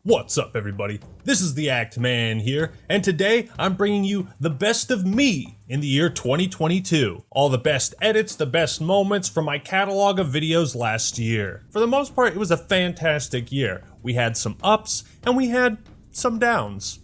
What's up, everybody? This is the Act Man here, and today I'm bringing you the best of me in the year 2022. All the best edits, the best moments from my catalog of videos last year. For the most part, it was a fantastic year. We had some ups, and we had some downs.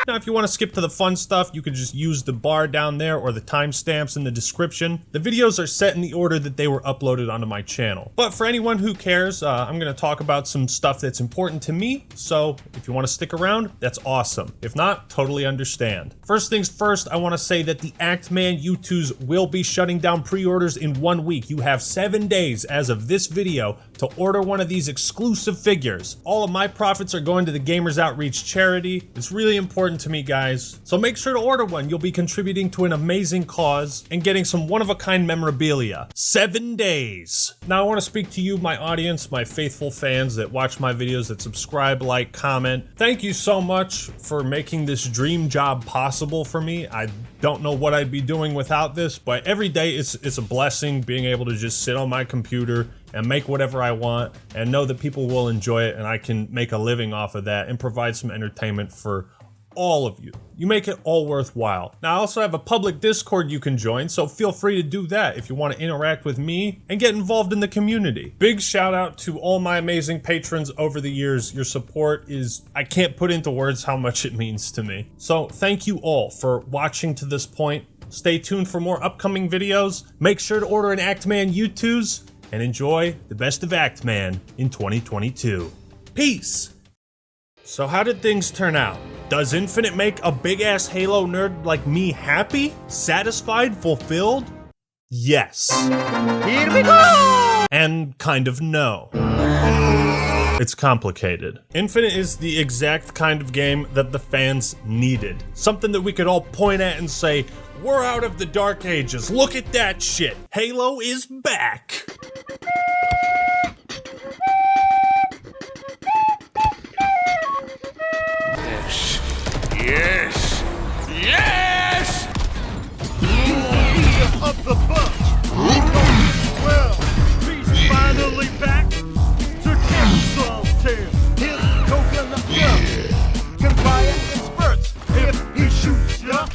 Now, if you want to skip to the fun stuff, you can just use the bar down there or the timestamps in the description. The videos are set in the order that they were uploaded onto my channel. But for anyone who cares, I'm going to talk about some stuff that's important to me, so if you want to stick around, that's awesome. If not, totally understand. First things first, I want to say that the Actman U2s will be shutting down pre-orders in 1 week. You have 7 days as of this video to order one of these exclusive figures. All of my profits are going to the Gamers Outreach charity. It's really important to me, guys, so make sure to order one. You'll be contributing to an amazing cause and getting some one-of-a-kind memorabilia. 7 days. Now I want to speak to you, my audience, my faithful fans that watch my videos, that subscribe, like, comment. Thank you so much for making this dream job possible for me. I don't know what I'd be doing without this, but every day it's a blessing being able to just sit on my computer and make whatever I want and know that people will enjoy it and I can make a living off of that and provide some entertainment for all of you. You make it all worthwhile. Now I also have a public Discord you can join, so feel free to do that if you want to interact with me and get involved in the community. Big shout out to all my amazing patrons over the years. Your support is, I can't put into words how much it means to me. So thank you all for watching to this point. Stay tuned for more upcoming videos. Make sure to order an Actman U2s and enjoy the best of Actman in 2022. Peace! So how did things turn out? Does Infinite make a big-ass Halo nerd like me happy? Satisfied? Fulfilled? Yes. Here we go! And kind of no. It's complicated. Infinite is the exact kind of game that the fans needed. Something that we could all point at and say, we're out of the Dark Ages, look at that shit. Halo is back. Yes! Yes! Leader of the bunch! Well, he's finally back to Capsule Tail. His coconut gun can fire in spurts if he shoots ya.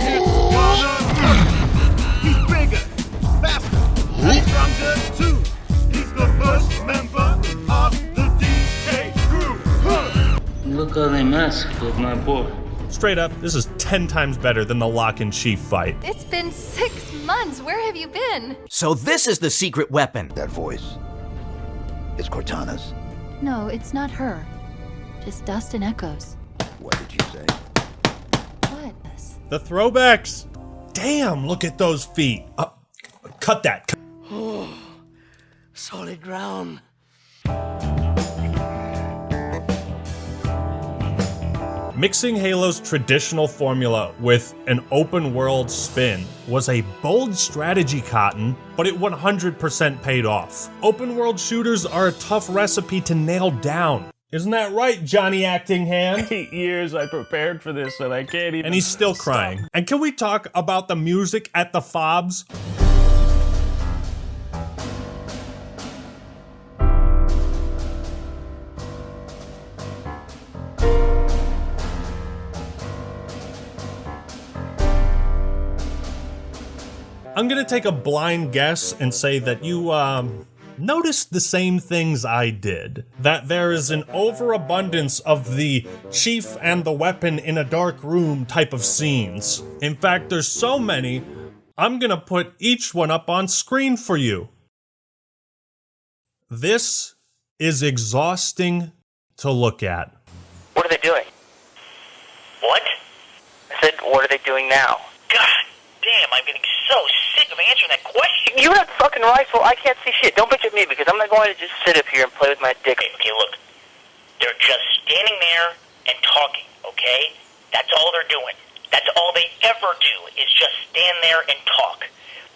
It's gonna hurt. He's bigger, faster, and stronger too. He's the first member of the DK crew. Look how they mess with my boy. Straight up, this is 10 times better than the Lock and Chief fight. It's been 6 months. Where have you been? So this is the secret weapon. That voice is Cortana's. No, it's not her. Just dust and echoes. What did you say? What? The throwbacks. Damn, look at those feet. Cut that. Solid ground. Mixing Halo's traditional formula with an open world spin was a bold strategy, Cotton, but it 100% paid off. Open world shooters are a tough recipe to nail down. Isn't that right, Johnny Acting Hand? 8 years I prepared for this and I can't even. And he's still crying. And can we talk about the music at the fobs? I'm gonna take a blind guess and say that you, noticed the same things I did. That there is an overabundance of the chief and the weapon in a dark room type of scenes. In fact, there's so many, I'm gonna put each one up on screen for you. This is exhausting to look at. What are they doing? What? I said, what are they doing now? God damn, I'm getting so sick of answering that question. You have a fucking rifle. I can't see shit. Don't bitch at me because I'm not going to just sit up here and play with my dick. Okay, look. They're just standing there and talking, okay? That's all they're doing. That's all they ever do is just stand there and talk.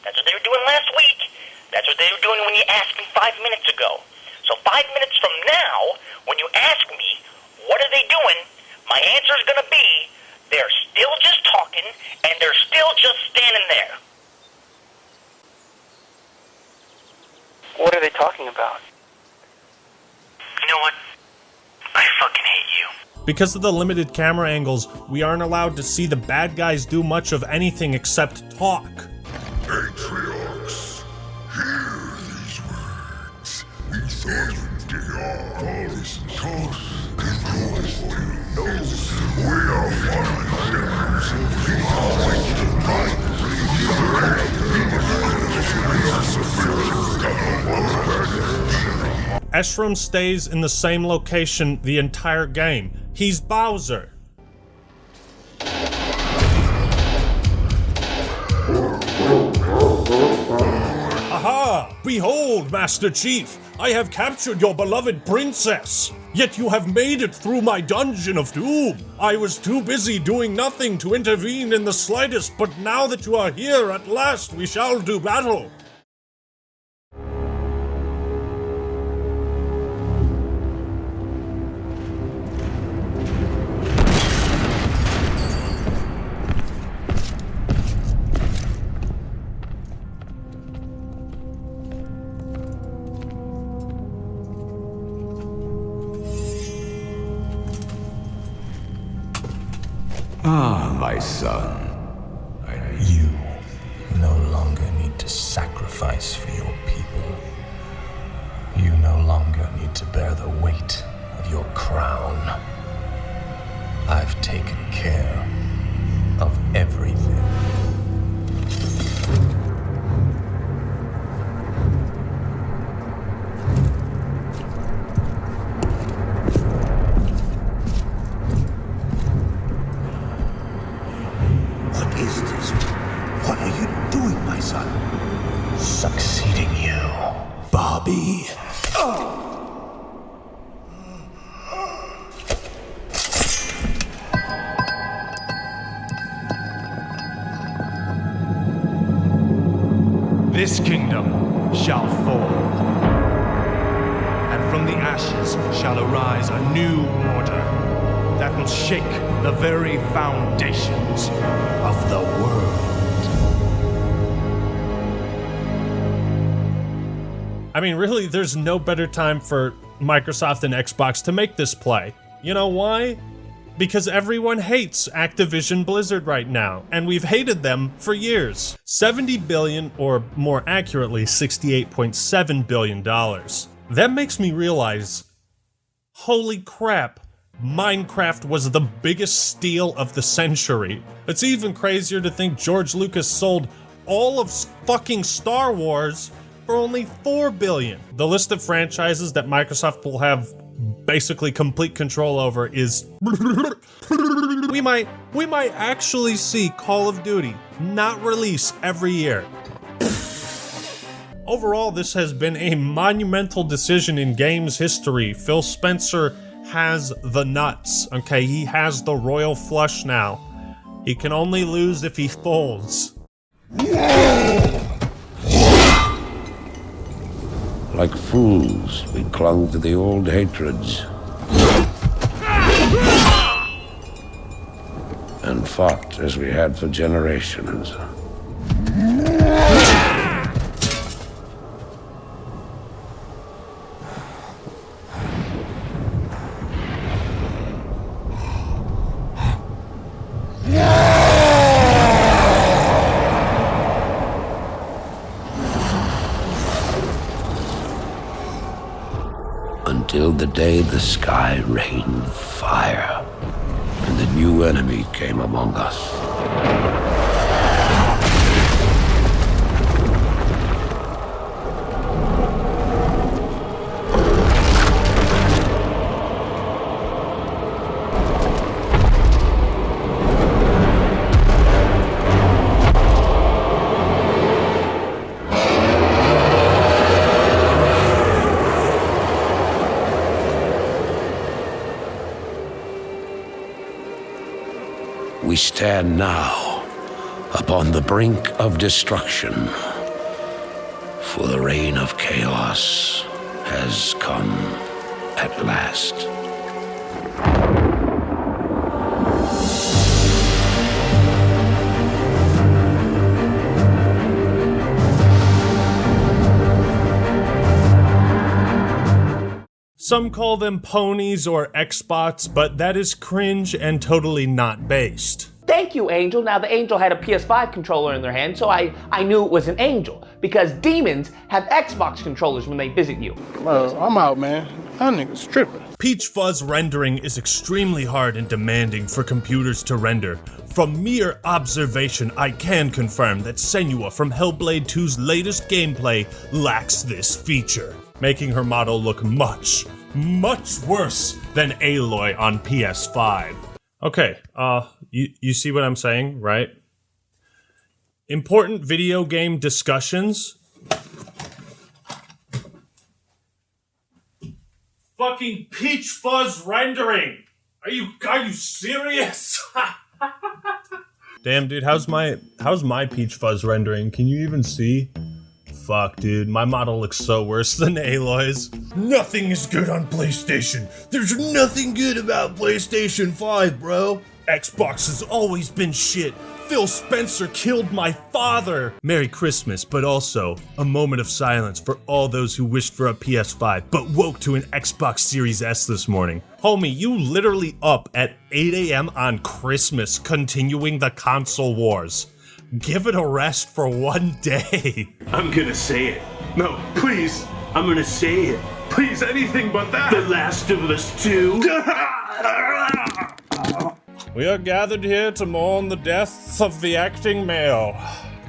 That's what they were doing last week. That's what they were doing when you asked me 5 minutes ago. So 5 minutes from now, when you ask me, what are they doing, my answer is going to be, they're still just talking, and they're still just standing there. What are they talking about? You know what? Because of the limited camera angles, we aren't allowed to see the bad guys do much of anything except talk. Patriarchs, hear these words. We thought they are all this course. We are Eshram stays in the same location the entire game. He's Bowser. Aha! Behold, Master Chief! I have captured your beloved princess! Yet you have made it through my dungeon of doom! I was too busy doing nothing to intervene in the slightest, but now that you are here, at last we shall do battle! Ah, my son. You no longer need to sacrifice for your people. You no longer need to bear the weight of your crown. I've taken care of everything. What are you doing, my son? Succeeding you, Bobby. This kingdom shall fall, and from the ashes shall arise a new order that will shake the very foundations of the world. I mean, really, there's no better time for Microsoft and Xbox to make this play. You know why? Because everyone hates Activision-Blizzard right now, and we've hated them for years. $70 billion, or more accurately, $68.7 billion. That makes me realize, holy crap, Minecraft was the biggest steal of the century. It's even crazier to think George Lucas sold all of fucking Star Wars for only $4 billion. The list of franchises that Microsoft will have basically complete control over is we might actually see Call of Duty not release every year. Overall, this has been a monumental decision in games history. Phil Spencer has the nuts, okay? He has the royal flush now. He can only lose if he folds. Like fools, we clung to the old hatreds and fought as we had for generations. Until the day the sky rained fire and the new enemy came among us. We stand now upon the brink of destruction, for the reign of chaos has come at last. Some call them ponies or Xbots, but that is cringe and totally not based. Thank you, Angel. Now, the Angel had a PS5 controller in their hand, so I knew it was an Angel. Because demons have Xbox controllers when they visit you. Well, I'm out, man. That nigga's tripping. Peach Fuzz rendering is extremely hard and demanding for computers to render. From mere observation, I can confirm that Senua from Hellblade 2's latest gameplay lacks this feature, making her model look much, much worse than Aloy on PS5. Okay, you see what I'm saying, right? Important video game discussions. Fucking Peach Fuzz rendering! Are you serious? Damn, dude, how's my Peach Fuzz rendering? Can you even see? Fuck, dude, my model looks so worse than Aloy's. Nothing is good on PlayStation. There's nothing good about PlayStation 5, bro. Xbox has always been shit. Phil Spencer killed my father. Merry Christmas, but also a moment of silence for all those who wished for a PS5 but woke to an Xbox Series S this morning. Homie, you literally up at 8 a.m. on Christmas continuing the console wars. Give it a rest for one day. I'm gonna say it. No, please, I'm gonna say it. Please, anything but that. The Last of Us 2. We are gathered here to mourn the death of the acting male.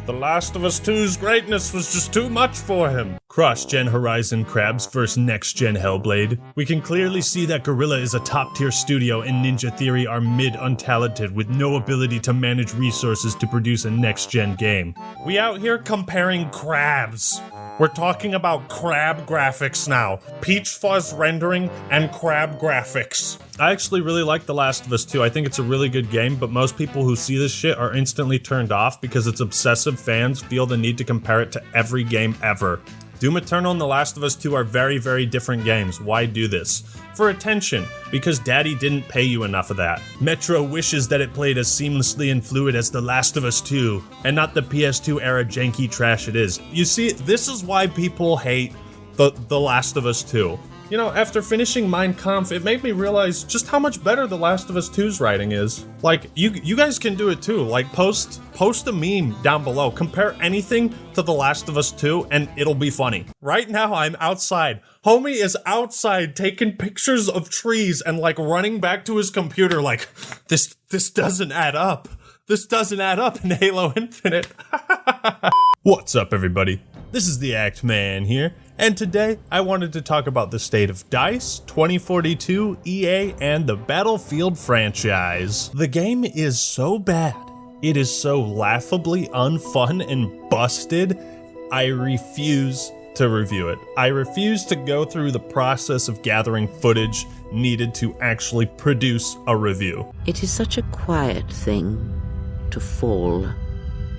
The Last of Us 2's greatness was just too much for him. Cross-gen Horizon Crabs versus next-gen Hellblade. We can clearly see that Guerrilla is a top-tier studio and Ninja Theory are mid-untalented with no ability to manage resources to produce a next-gen game. We out here comparing crabs. We're talking about crab graphics now. Peach Fuzz rendering and crab graphics. I actually really like The Last of Us 2. I think it's a really good game, but most people who see this shit are instantly turned off because its obsessive fans feel the need to compare it to every game ever. Doom Eternal and The Last of Us 2 are very, very different games. Why do this? For attention, because Daddy didn't pay you enough of that. Metro wishes that it played as seamlessly and fluid as The Last of Us 2, and not the PS2 era janky trash it is. You see, this is why people hate The Last of Us 2. You know, after finishing Mein Kampf, it made me realize just how much better The Last of Us 2's writing is. Like, you guys can do it too. Like, post a meme down below. Compare anything to The Last of Us 2 and it'll be funny. Right now, I'm outside. Homie is outside taking pictures of trees and like running back to his computer like, this doesn't add up. This doesn't add up in Halo Infinite. What's up, everybody? This is the Act Man here. And today, I wanted to talk about the state of DICE, 2042, EA, and the Battlefield franchise. The game is so bad, it is so laughably unfun and busted, I refuse to review it. I refuse to go through the process of gathering footage needed to actually produce a review. It is such a quiet thing to fall,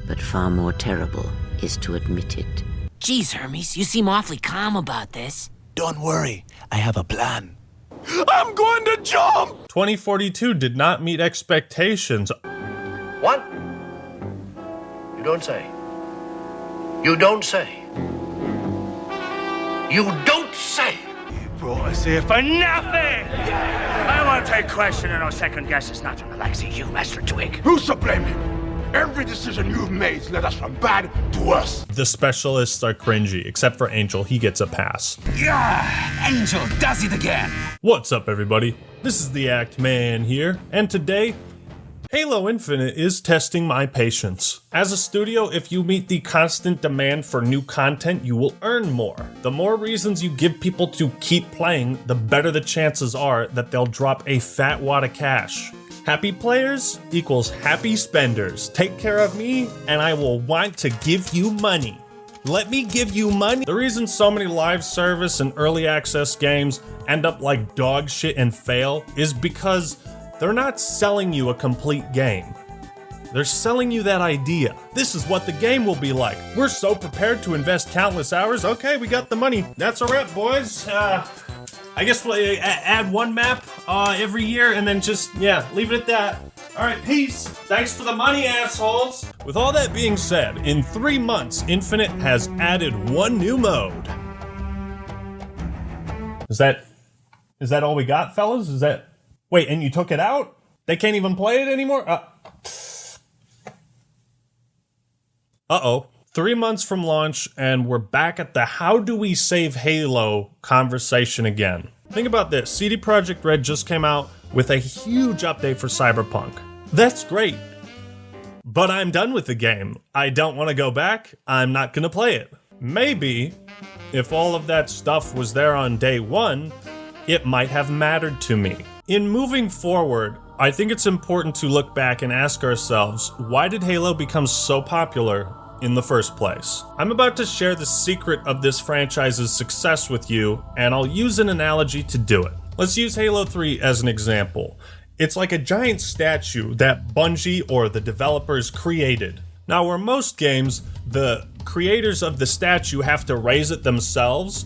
but far more terrible is to admit it. Geez, Hermes, you seem awfully calm about this. Don't worry, I have a plan. I'm going to jump! 2042 did not meet expectations. What? You don't say. You don't say. You don't say! Boys here for nothing! I won't take questioning or second guesses, not from the likes of you, Master Twig. Who's to blame him? Every decision you've made led us from bad to worse. The specialists are cringy, except for Angel, he gets a pass. Yeah, Angel does it again. What's up, everybody? This is the Act Man here, and today, Halo Infinite is testing my patience. As a studio, if you meet the constant demand for new content, you will earn more. The more reasons you give people to keep playing, the better the chances are that they'll drop a fat wad of cash. Happy players equals happy spenders. Take care of me, and I will want to give you money. Let me give you money. The reason so many live service and early access games end up like dog shit and fail is because they're not selling you a complete game. They're selling you that idea. This is what the game will be like. We're so prepared to invest countless hours. Okay, we got the money. That's a wrap, boys. I guess we'll add one map every year and then just, leave it at that. All right, peace. Thanks for the money, assholes. With all that being said, in 3 months, Infinite has added one new mode. Is that Is that all we got, fellas? Is that... Wait, and you took it out? They can't even play it anymore? Uh-oh. 3 months from launch, and we're back at the how do we save Halo conversation again. Think about this. CD Projekt Red just came out with a huge update for Cyberpunk. That's great. But I'm done with the game. I don't want to go back. I'm not going to play it. Maybe, if all of that stuff was there on day one, it might have mattered to me. In moving forward, I think it's important to look back and ask ourselves, why did Halo become so popular in the first place? I'm about to share the secret of this franchise's success with you, and I'll use an analogy to do it. Let's use Halo 3 as an example. It's like a giant statue that Bungie or the developers created. Now, where most games, the creators of the statue have to raise it themselves,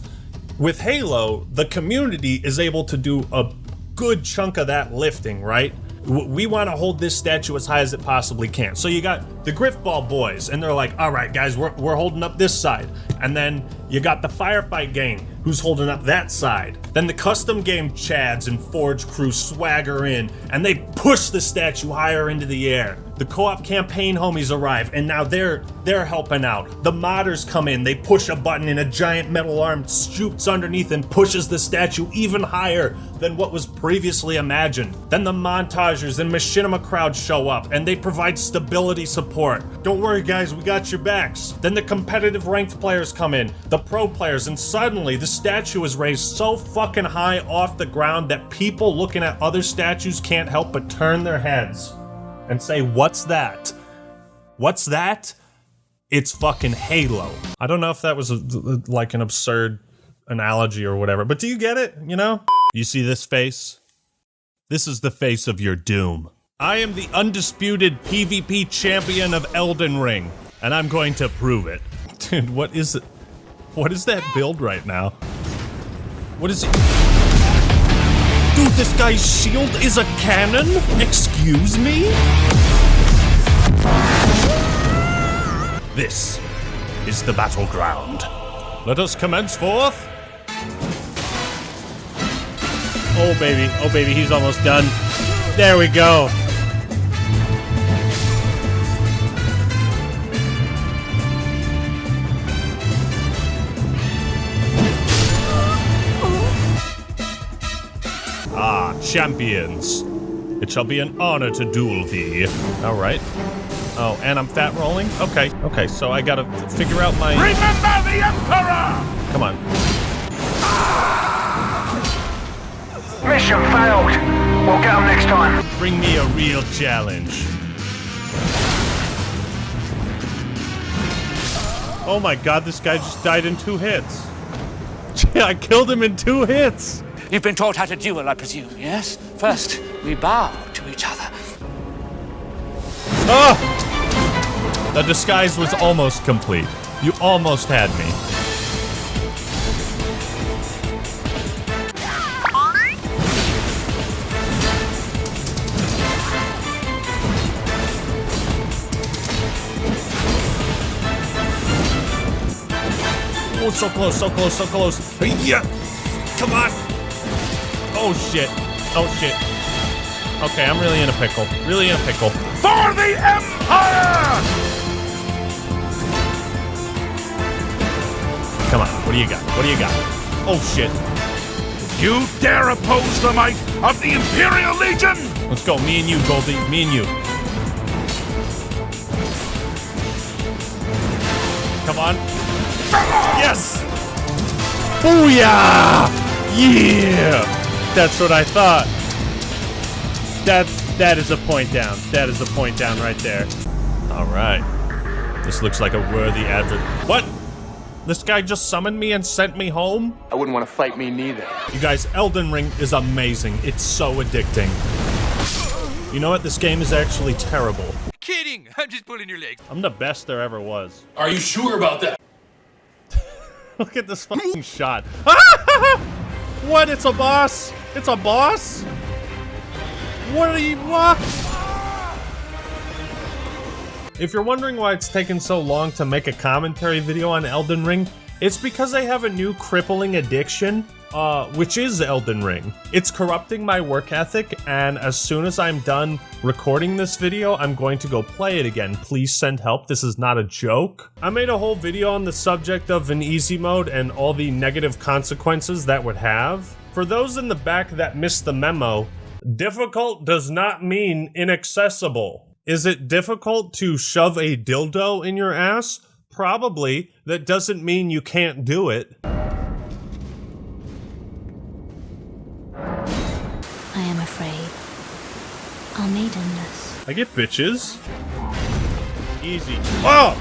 with Halo, the community is able to do a good chunk of that lifting, right? We want to hold this statue as high as it possibly can. So you got the Griffball boys, and they're like, all right, guys, we're holding up this side. And then you got the Firefight gang, who's holding up that side. Then the custom game Chads and Forge crew swagger in, and they push the statue higher into the air. The co-op campaign homies arrive, and now they're helping out. The modders come in, they push a button, and a giant metal arm shoots underneath and pushes the statue even higher than what was previously imagined. Then the montagers and machinima crowd show up, and they provide stability support. Don't worry, guys, we got your backs. Then the competitive ranked players come in, the pro players, and suddenly the statue is raised so fucking high off the ground that people looking at other statues can't help but turn their heads and say, what's that? What's that? It's fucking Halo. I don't know if that was like an absurd analogy or whatever, but do you get it? You know? You see this face? This is the face of your doom. I am the undisputed PvP champion of Elden Ring, and I'm going to prove it. Dude, what is it? What is that build right now? What is it? Dude, this guy's shield is a cannon? Excuse me? This is the battleground. Let us commence forth. Oh baby, he's almost done. There we go. Ah, champions. It shall be an honor to duel thee. All right. Oh, and I'm fat rolling? Okay, so I gotta figure out my... Remember the Emperor! Come on. Mission failed. We'll get them next time. Bring me a real challenge. Oh my god, this guy just died in 2 hits. I killed him in 2 hits. You've been taught how to duel, I presume, yes? First, we bow to each other. Oh! The disguise was almost complete. You almost had me. Oh, so close, so close, so close. Yeah! Come on! Oh shit. Oh shit. Okay, I'm really in a pickle. Really in a pickle. For the Empire! Come on, what do you got? What do you got? Oh shit. You dare oppose the might of the Imperial Legion? Let's go, me and you, Goldie. Me and you. Come on. Yes! Booyah! Yeah! That's what I thought. That is a point down. That is a point down right there. All right. This looks like a worthy advert. What? This guy just summoned me and sent me home? I wouldn't want to fight me neither. You guys, Elden Ring is amazing. It's so addicting. You know what? This game is actually terrible. Kidding! I'm just pulling your leg. I'm the best there ever was. Are you sure about that? Look at this fucking shot. What? It's a boss? It's a boss? What are you, what? If you're wondering why it's taken so long to make a commentary video on Elden Ring, it's because I have a new crippling addiction. which is Elden Ring. It's corrupting my work ethic, and as soon as I'm done recording this video, I'm going to go play it again. Please send help. This is not a joke. I made a whole video on the subject of an easy mode and all the negative consequences that would have. For those in the back that missed the memo, difficult does not mean inaccessible. Is it difficult to shove a dildo in your ass? Probably. That doesn't mean you can't do it. I am afraid I'll need endless. I get bitches. Easy. Oh!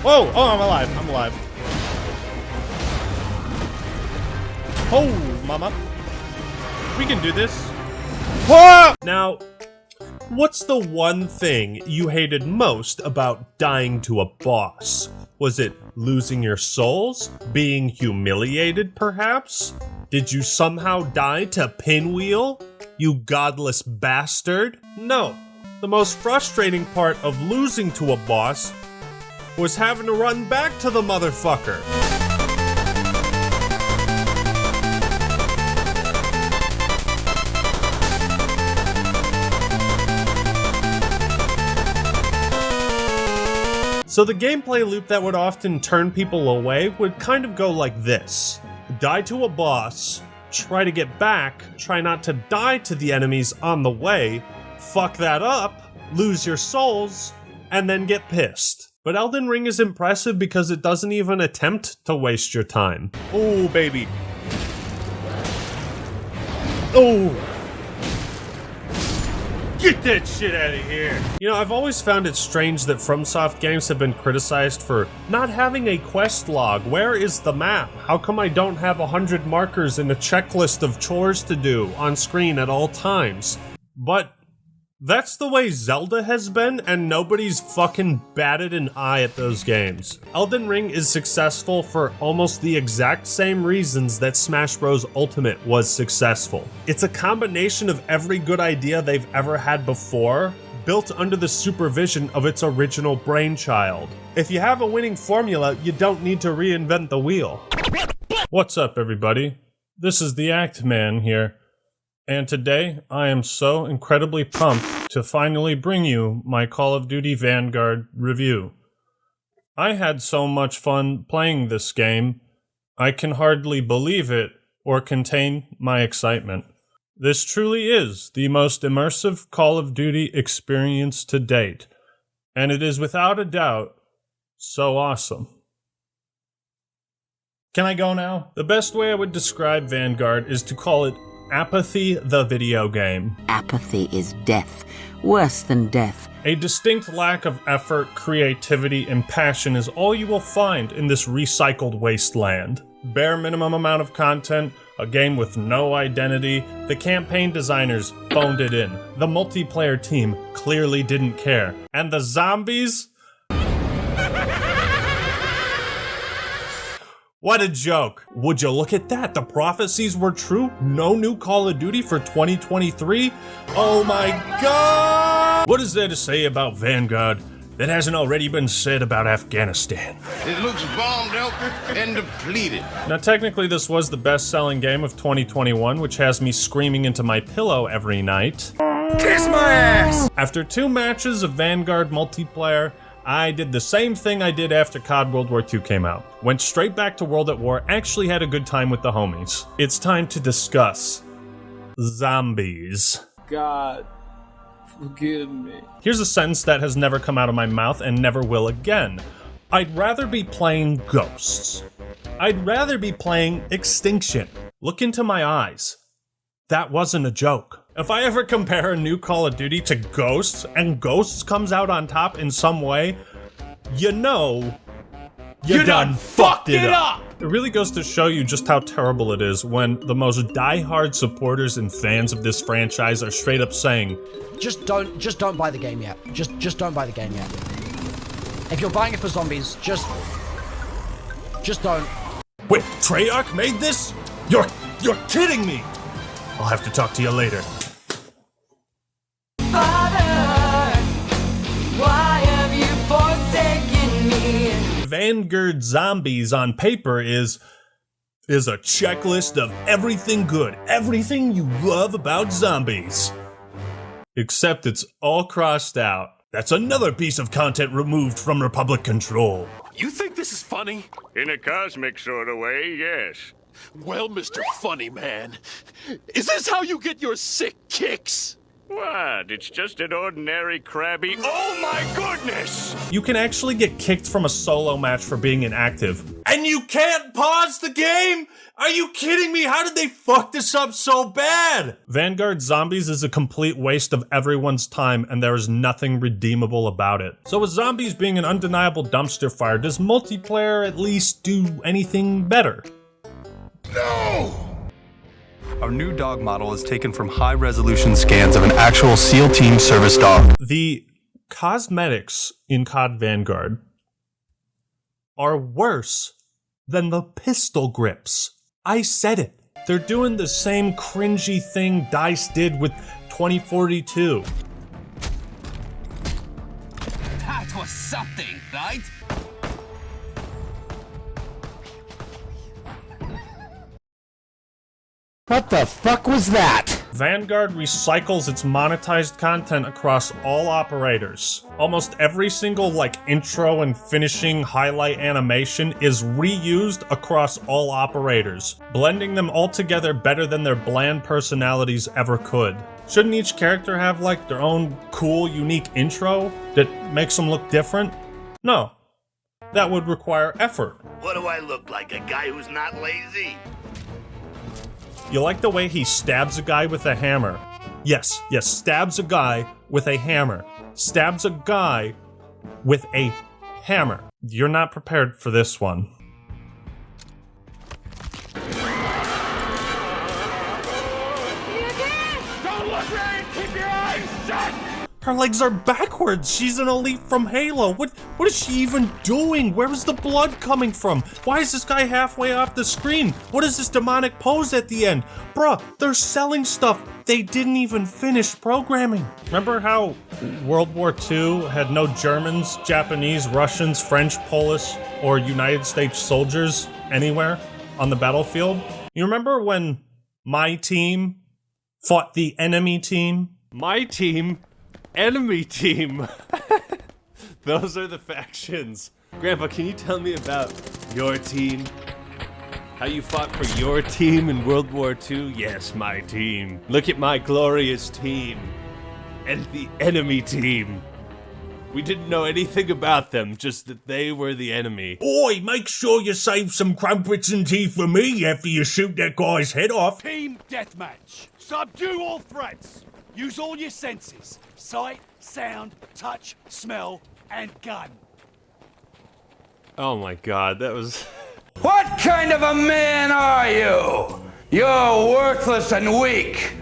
Whoa! Oh, I'm alive. I'm alive. Oh, mama. We can do this. Whoa! Now, what's the one thing you hated most about dying to a boss? Was it losing your souls? Being humiliated, perhaps? Did you somehow die to Pinwheel? You godless bastard? No. The most frustrating part of losing to a boss was having to run back to the motherfucker. So the gameplay loop that would often turn people away would kind of go like this. Die to a boss, try to get back, try not to die to the enemies on the way, fuck that up, lose your souls, and then get pissed. But Elden Ring is impressive because it doesn't even attempt to waste your time. Oh, baby. Oh. Get that shit out of here. You know, I've always found it strange that FromSoft games have been criticized for not having a quest log. Where is the map? How come I don't have 100 markers and a checklist of chores to do on screen at all times? But that's the way Zelda has been, and nobody's fucking batted an eye at those games. Elden Ring is successful for almost the exact same reasons that Smash Bros. Ultimate was successful. It's a combination of every good idea they've ever had before, built under the supervision of its original brainchild. If you have a winning formula, you don't need to reinvent the wheel. What's up, everybody? This is the Act Man here. And today, I am so incredibly pumped to finally bring you my Call of Duty Vanguard review. I had so much fun playing this game, I can hardly believe it or contain my excitement. This truly is the most immersive Call of Duty experience to date, and it is without a doubt so awesome. Can I go now? The best way I would describe Vanguard is to call it Apathy the video game. Apathy is death. Worse than death. A distinct lack of effort, creativity, and passion is all you will find in this recycled wasteland. Bare minimum amount of content, a game with no identity, the campaign designers phoned it in, the multiplayer team clearly didn't care, and the zombies? What a joke. Would you look at that? The prophecies were true? No new Call of Duty for 2023? Oh my god! What is there to say about Vanguard that hasn't already been said about Afghanistan? It looks bombed out and depleted. Now technically this was the best-selling game of 2021, which has me screaming into my pillow every night. Kiss my ass! After 2 matches of Vanguard multiplayer, I did the same thing I did after COD World War II came out. Went straight back to World at War, actually had a good time with the homies. It's time to discuss zombies. God, forgive me. Here's a sentence that has never come out of my mouth and never will again. I'd rather be playing Ghosts. I'd rather be playing Extinction. Look into my eyes. That wasn't a joke. If I ever compare a new Call of Duty to Ghosts, and Ghosts comes out on top in some way, you know you done fucked it up. It really goes to show you just how terrible it is when the most die-hard supporters and fans of this franchise are straight up saying, Just don't buy the game yet. Just don't buy the game yet. If you're buying it for zombies, just don't. Wait, Treyarch made this? You're kidding me! I'll have to talk to you later. Father, why have you forsaken me? Vanguard Zombies on paper is is a checklist of everything good, everything you love about zombies. Except it's all crossed out. That's another piece of content removed from Republic Control. You think this is funny? In a cosmic sort of way, yes. Well, Mr. Funny Man, is this how you get your sick kicks? What? It's just an ordinary crabby. Oh my goodness! You can actually get kicked from a solo match for being inactive. And you can't pause the game? Are you kidding me? How did they fuck this up so bad? Vanguard Zombies is a complete waste of everyone's time, and there is nothing redeemable about it. So with zombies being an undeniable dumpster fire, does multiplayer at least do anything better? No! Our new dog model is taken from high-resolution scans of an actual SEAL Team service dog. The cosmetics in COD Vanguard are worse than the pistol grips. I said it. They're doing the same cringy thing DICE did with 2042. That was something, right? What the fuck was that? Vanguard recycles its monetized content across all operators. Almost every single intro and finishing highlight animation is reused across all operators, blending them all together better than their bland personalities ever could. Shouldn't each character have their own cool, unique intro that makes them look different? No. That would require effort. What do I look like, a guy who's not lazy? You like the way he stabs a guy with a hammer. Yes, stabs a guy with a hammer. Stabs a guy with a hammer. You're not prepared for this one. Don't look right! Keep your eyes shut! Her legs are backwards. She's an elite from Halo. What is she even doing? Where is the blood coming from? Why is this guy halfway off the screen? What is this demonic pose at the end? Bruh, they're selling stuff they didn't even finish programming. Remember how World War II had no Germans, Japanese, Russians, French, Polish, or United States soldiers anywhere on the battlefield? You remember when my team fought the enemy team? My team? Enemy team. Those are the factions. Grandpa, can you tell me about your team? How you fought for your team in World War II? Yes, my team. Look at my glorious team. And the enemy team. We didn't know anything about them, just that they were the enemy. Oi, make sure you save some crumpets and tea for me after you shoot that guy's head off. Team deathmatch. Subdue all threats. Use all your senses. Sight, sound, touch, smell, and gun. Oh my god, that was... What kind of a man are you? You're worthless and weak.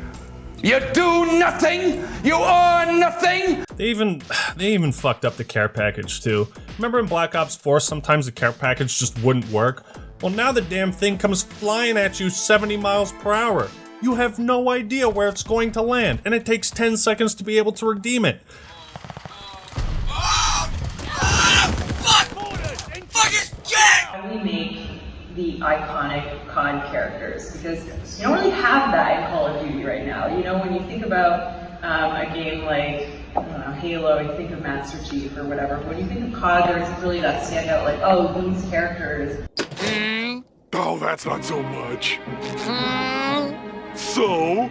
You do nothing. You are nothing. They even fucked up the care package too. Remember in Black Ops 4 sometimes the care package just wouldn't work? Well, now the damn thing comes flying at you 70 miles per hour. You have no idea where it's going to land, and it takes 10 seconds to be able to redeem it. We make the iconic COD characters because you don't really have that in Call of Duty right now. You know, when you think about a game like Halo, you think of Master Chief or whatever. When you think of COD, there isn't really that standout like, oh, these characters. Oh, that's not so much. So?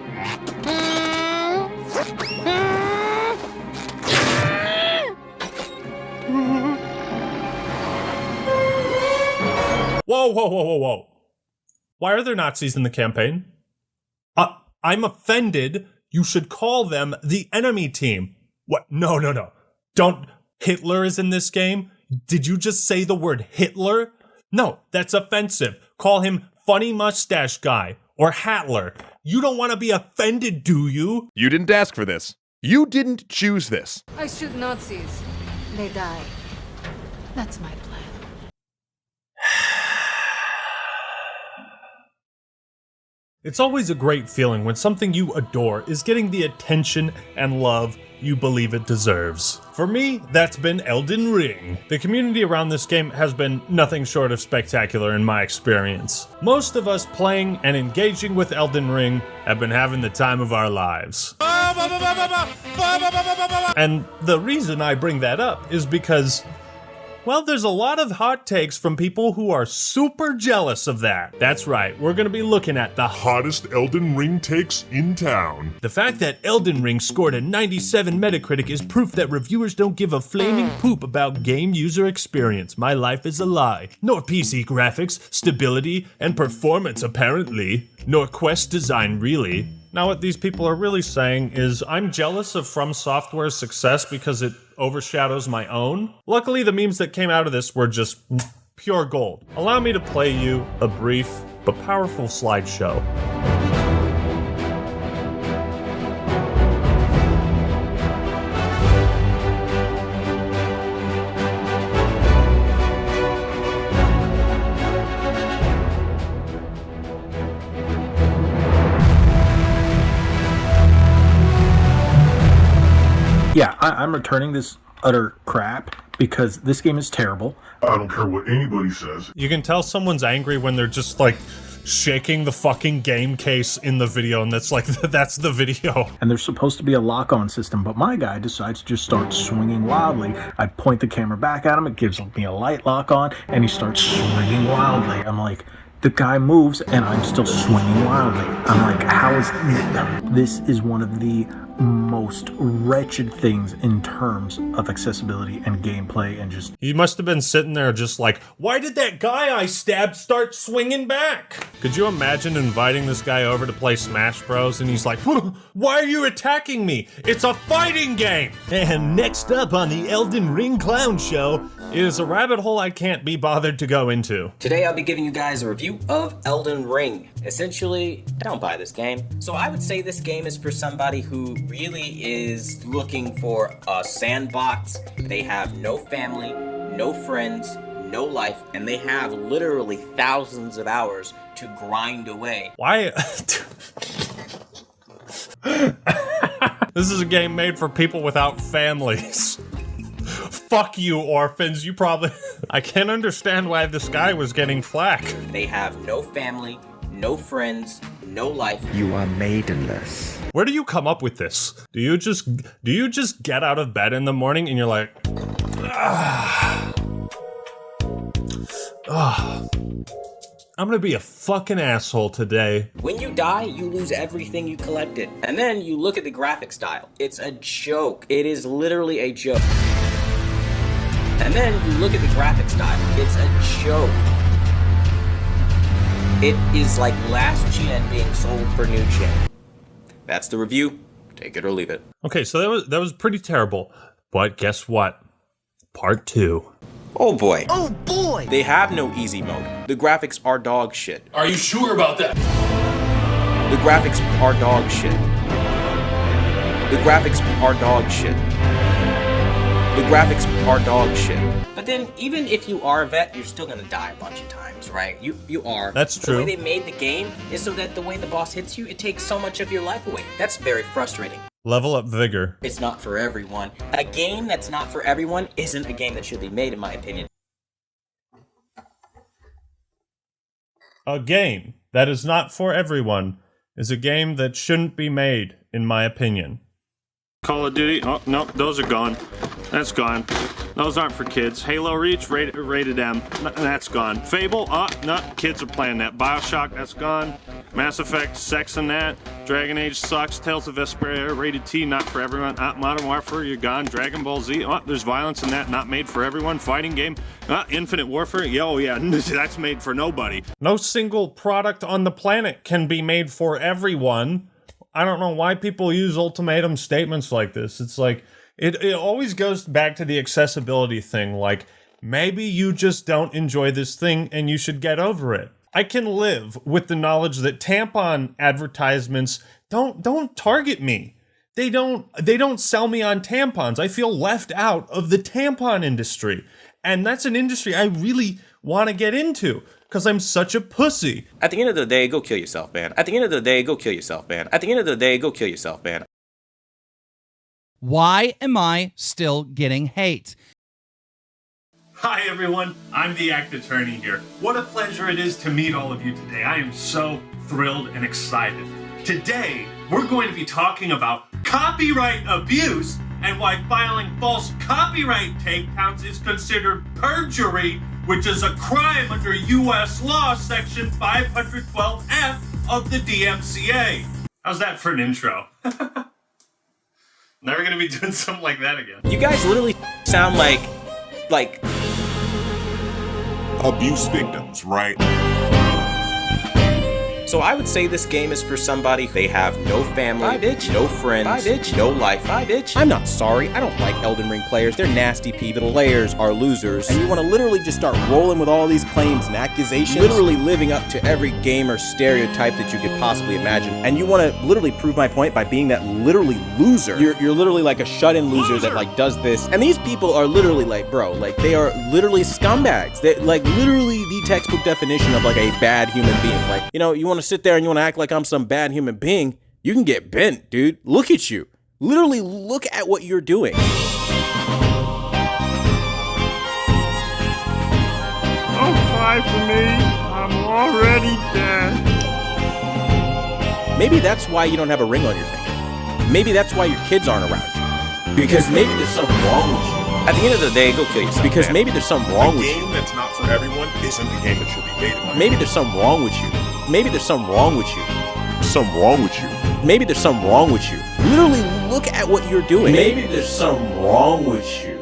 Whoa. Why are there Nazis in the campaign? I'm offended. You should call them the enemy team. What? No. Don't. Hitler is in this game? Did you just say the word Hitler? No, that's offensive. Call him Funny Mustache Guy or Hatler. You don't want to be offended, do you? You didn't ask for this. You didn't choose this. I shoot Nazis. They die. That's my plan. It's always a great feeling when something you adore is getting the attention and love you believe it deserves. For me, that's been Elden Ring. The community around this game has been nothing short of spectacular in my experience. Most of us playing and engaging with Elden Ring have been having the time of our lives. And the reason I bring that up is because, well, there's a lot of hot takes from people who are super jealous of that. That's right, we're gonna be looking at the hottest Elden Ring takes in town. The fact that Elden Ring scored a 97 Metacritic is proof that reviewers don't give a flaming poop about game user experience. My life is a lie. Nor PC graphics, stability, and performance apparently. Nor quest design really. Now what these people are really saying is, I'm jealous of From Software's success because it overshadows my own. Luckily, the memes that came out of this were just pure gold. Allow me to play you a brief but powerful slideshow. Yeah, I'm returning this utter crap because this game is terrible. I don't care what anybody says. You can tell someone's angry when they're just like shaking the fucking game case in the video, and that's like, that's the video. And there's supposed to be a lock-on system, but my guy decides to just start swinging wildly. I point the camera back at him, it gives me a light lock-on, and he starts swinging wildly. I'm like, the guy moves, and I'm still swinging wildly. I'm like, how is this? Is one of the most wretched things in terms of accessibility and gameplay and just... He must have been sitting there just like, why did that guy I stabbed start swinging back? Could you imagine inviting this guy over to play Smash Bros. And he's like, why are you attacking me? It's a fighting game! And next up on the Elden Ring Clown Show is a rabbit hole I can't be bothered to go into. Today I'll be giving you guys a review of Elden Ring. Essentially, I don't buy this game. So I would say this game is for somebody who really is looking for a sandbox. They have no family, no friends, no life, and they have literally thousands of hours to grind away. Why? This is a game made for people without families. Fuck you, orphans. You probably... I can't understand why this guy was getting flack. They have no family, no friends, no life. You are maidenless. Where do you come up with this? Do you just get out of bed in the morning and you're like, I'm gonna be a fucking asshole today. When you die, you lose everything you collected. And then you look at the graphic style. It's a joke. It is literally a joke. And then you look at the graphic style. It's a joke. It is like last gen being sold for new gen. That's the review. Take it or leave it. Okay, so that was pretty terrible. But guess what? Part 2. Oh boy. Oh boy! They have no easy mode. The graphics are dog shit. Are you sure about that? The graphics are dog shit. The graphics are dog shit. The graphics are dog shit. But then, even if you are a vet, you're still gonna die a bunch of times, right? You are. That's true. The way they made the game is so that the way the boss hits you, it takes so much of your life away. That's very frustrating. Level up vigor. It's not for everyone. A game that's not for everyone isn't a game that should be made, in my opinion. A game that is not for everyone is a game that shouldn't be made, in my opinion. Call of Duty, oh, no, those are gone. That's gone. Those aren't for kids. Halo Reach, rated M, that's gone. Fable, oh, no, kids are playing that. Bioshock, that's gone. Mass Effect, sex and that. Dragon Age sucks. Tales of Vesperia, rated T, not for everyone. Modern Warfare, you're gone. Dragon Ball Z, oh, there's violence in that, not made for everyone. Fighting game, Infinite Warfare, oh yeah, that's made for nobody. No single product on the planet can be made for everyone. I don't know why people use ultimatum statements like this. It's like, it always goes back to the accessibility thing. Like, maybe you just don't enjoy this thing and you should get over it. I can live with the knowledge that tampon advertisements don't target me. They don't sell me on tampons. I feel left out of the tampon industry. And that's an industry I really want to get into, because I'm such a pussy. At the end of the day, go kill yourself, man. At the end of the day, go kill yourself, man. At the end of the day, go kill yourself, man. Why am I still getting hate? Hi everyone, I'm the Act Attorney here. What a pleasure it is to meet all of you today. I am so thrilled and excited. Today, we're going to be talking about copyright abuse and why filing false copyright takedowns is considered perjury, which is a crime under U.S. law section 512F of the DMCA. How's that for an intro? Never gonna be doing something like that again. You guys literally sound like abuse victims, right? So I would say this game is for somebody. They have no family, no friends, no life. I'm not sorry. I don't like Elden Ring players. They're nasty people. The players are losers. And you want to literally just start rolling with all these claims and accusations, literally living up to every gamer stereotype that you could possibly imagine. And you want to literally prove my point by being that literally loser. You're literally like a shut-in loser that like does this. And these people are literally like, bro, like they are literally scumbags. They're like literally the textbook definition of like a bad human being. Like, you know, you want to sit there and you want to act like I'm some bad human being, you can get bent, dude. Look at you. Literally look at what you're doing. Don't cry for me. I'm already dead. Maybe that's why you don't have a ring on your finger. Maybe that's why your kids aren't around you. Because maybe there's something wrong with you. At the end of the day, go kill yourself. Because maybe there's something wrong with you. A game that's not for everyone isn't the game that should be made. Maybe there's something wrong with you. Maybe there's something wrong with you. Something wrong with you. Maybe there's something wrong with you. Literally look at what you're doing. Maybe there's something wrong with you.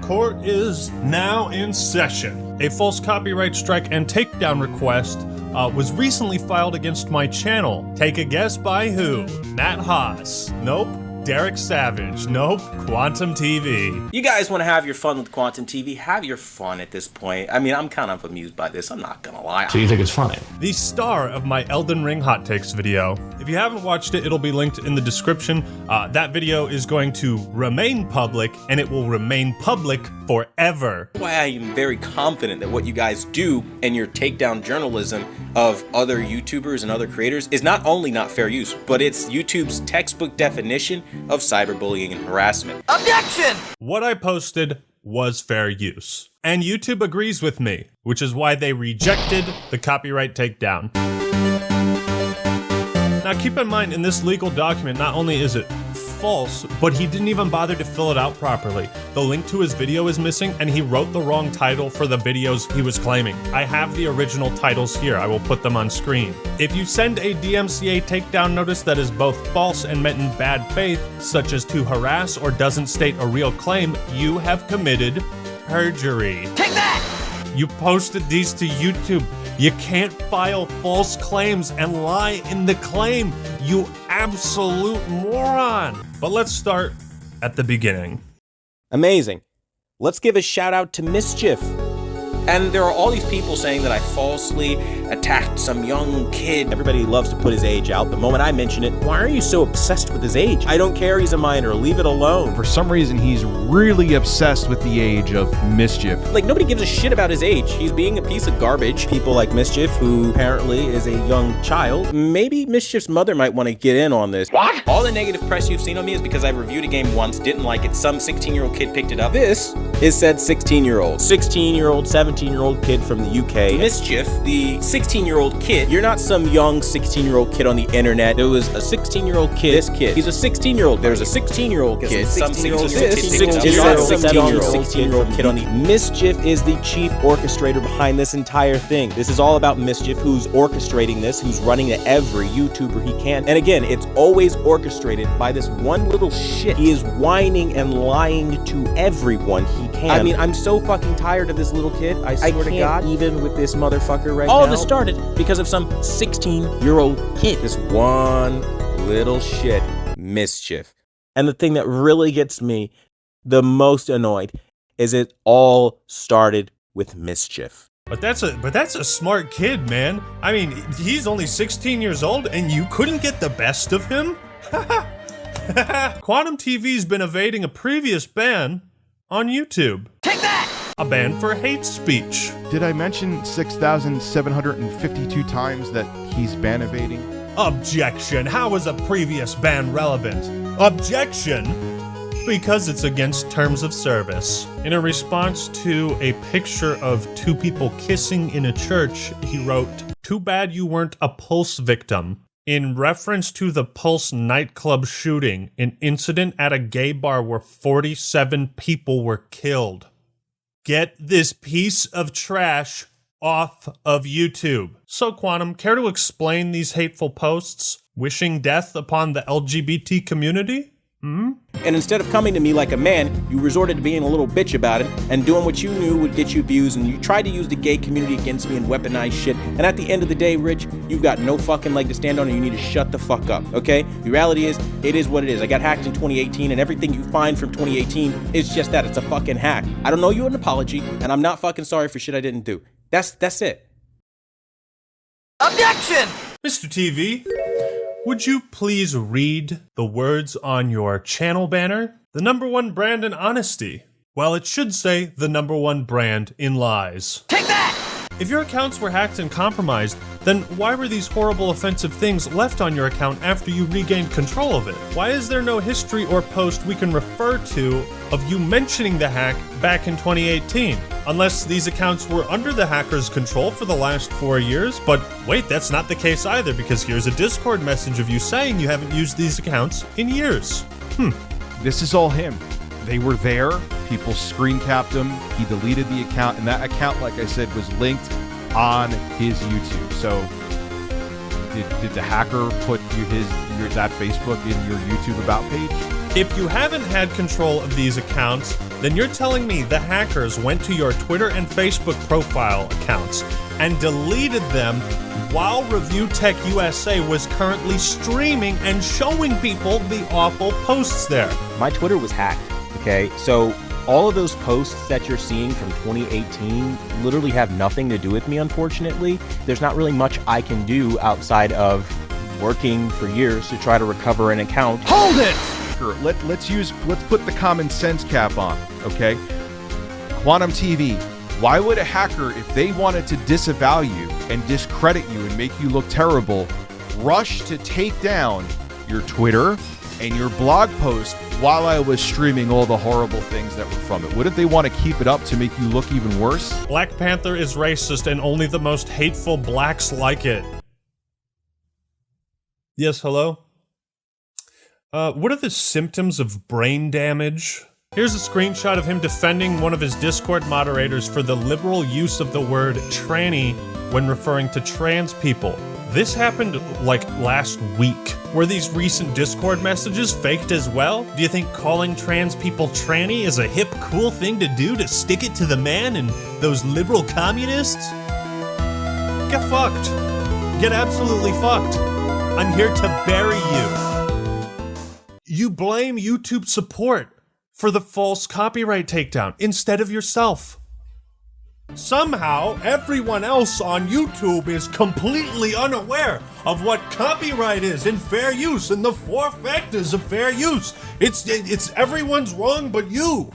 Court is now in session. A false copyright strike and takedown request was recently filed against my channel. Take a guess by who? Matt Haas. Nope. Derek Savage. Nope. Quantum TV. You guys want to have your fun with Quantum TV? Have your fun at this point. I mean, I'm kind of amused by this. I'm not gonna lie. So you think it's funny? The star of my Elden Ring hot takes video. If you haven't watched it, it'll be linked in the description. That video is going to remain public, and it will remain public forever. Why I am very confident that what you guys do and your takedown journalism of other YouTubers and other creators is not only not fair use, but it's YouTube's textbook definition of cyberbullying and harassment. Objection! What I posted was fair use. And YouTube agrees with me, which is why they rejected the copyright takedown. Now keep in mind, in this legal document, not only is it false, but he didn't even bother to fill it out properly. The link to his video is missing, and he wrote the wrong title for the videos he was claiming. I have the original titles here. I will put them on screen. If you send a DMCA takedown notice that is both false and meant in bad faith, such as to harass or doesn't state a real claim, you have committed perjury. Take that! You posted these to YouTube. You can't file false claims and lie in the claim, you absolute moron. But let's start at the beginning. Amazing. Let's give a shout out to Mischief. And there are all these people saying that I falsely attacked some young kid. Everybody loves to put his age out. The moment I mention it, why are you so obsessed with his age? I don't care, he's a minor, leave it alone. For some reason, he's really obsessed with the age of Mischief. Like, nobody gives a shit about his age. He's being a piece of garbage. People like Mischief, who apparently is a young child. Maybe Mischief's mother might want to get in on this. What? All the negative press you've seen on me is because I reviewed a game once, didn't like it, some 16-year-old kid picked it up. This is said 16-year-old. 16-year-old, 17-year-old kid from the UK. Mischief, the 16-year-old kid. You're not some young 16-year-old kid on the internet. There was a 16-year-old kid. This kid. He's a 16-year-old. There's a 16-year-old kid. Some 16-year-old kid on the... Mischief is the chief orchestrator behind this entire thing. This is all about Mischief, who's orchestrating this, who's running to every YouTuber he can. And again, it's always orchestrated by this one little shit. He is whining and lying to everyone he can. I mean, I'm so fucking tired of this little kid. I swear to God, even with this motherfucker right now. All of this started because of some 16-year-old kid. This one little shit, Mischief. And the thing that really gets me the most annoyed is it all started with Mischief. But that's a smart kid, man. I mean, he's only 16 years old and you couldn't get the best of him? Quantum TV's been evading a previous ban on YouTube. Take that! a ban for hate speech. Did I mention 6,752 times that he's ban evading? Objection. How is a previous ban relevant? Objection. Because it's against terms of service. In a response to a picture of two people kissing in a church, he wrote, "Too bad you weren't a Pulse victim." In reference to the Pulse nightclub shooting, an incident at a gay bar where 47 people were killed. Get this piece of trash off of YouTube. So, Quantum, care to explain these hateful posts? Wishing death upon the LGBT community? And instead of coming to me like a man, you resorted to being a little bitch about it and doing what you knew would get you views, and you tried to use the gay community against me and weaponize shit. And at the end of the day, Rich, you've got no fucking leg to stand on, and you need to shut the fuck up, okay? The reality is, it is what it is. I got hacked in 2018, and everything you find from 2018 is just that. It's a fucking hack. I don't owe you an apology, and I'm not fucking sorry for shit I didn't do. That's it. Objection! Mr. TV, would you please read the words on your channel banner? The #1 brand in honesty. Well, it should say the #1 brand in lies. Take that! If your accounts were hacked and compromised, then why were these horrible offensive things left on your account after you regained control of it? Why is there no history or post we can refer to of you mentioning the hack back in 2018? Unless these accounts were under the hacker's control for the last 4 years, but wait, that's not the case either, because here's a Discord message of you saying you haven't used these accounts in years. This is all him. They were there, people screen capped him, he deleted the account, and that account, like I said, was linked on his YouTube. So, did the hacker put that Facebook in your YouTube about page? If you haven't had control of these accounts, then you're telling me the hackers went to your Twitter and Facebook profile accounts and deleted them while Review Tech USA was currently streaming and showing people the awful posts there. My Twitter was hacked, okay? So all of those posts that you're seeing from 2018 literally have nothing to do with me, unfortunately. There's not really much I can do outside of working for years to try to recover an account. Hold it! Let's put the common sense cap on, okay? Quantum TV, why would a hacker, if they wanted to disavow you and discredit you and make you look terrible, rush to take down your Twitter and your blog post while I was streaming all the horrible things that were from it? Wouldn't they want to keep it up to make you look even worse? Black Panther is racist and only the most hateful blacks like it. Yes, hello? What are the symptoms of brain damage? Here's a screenshot of him defending one of his Discord moderators for the liberal use of the word tranny when referring to trans people. This happened like last week. Were these recent Discord messages faked as well? Do you think calling trans people tranny is a hip, cool thing to do to stick it to the man and those liberal communists? Get fucked. Get absolutely fucked. I'm here to bury you. You blame YouTube support for the false copyright takedown instead of yourself. Somehow, everyone else on YouTube is completely unaware of what copyright is and fair use and the 4 factors of fair use. It's everyone's wrong but you.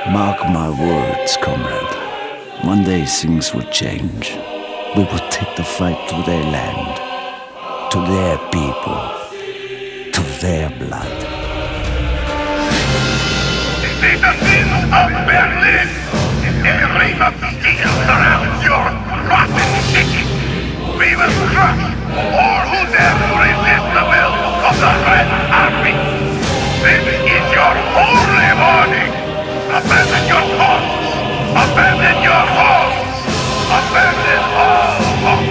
Mark my words, comrade. One day things would change. We would take the fight to their land, to their people, to their blood. Citizens of Berlin, every obstacle surrounds your rotten city. We will crush all who dare to resist the will of the Red Army. This is your holy warning. Abandon your cause! Abandon your homes! Abandon all hope!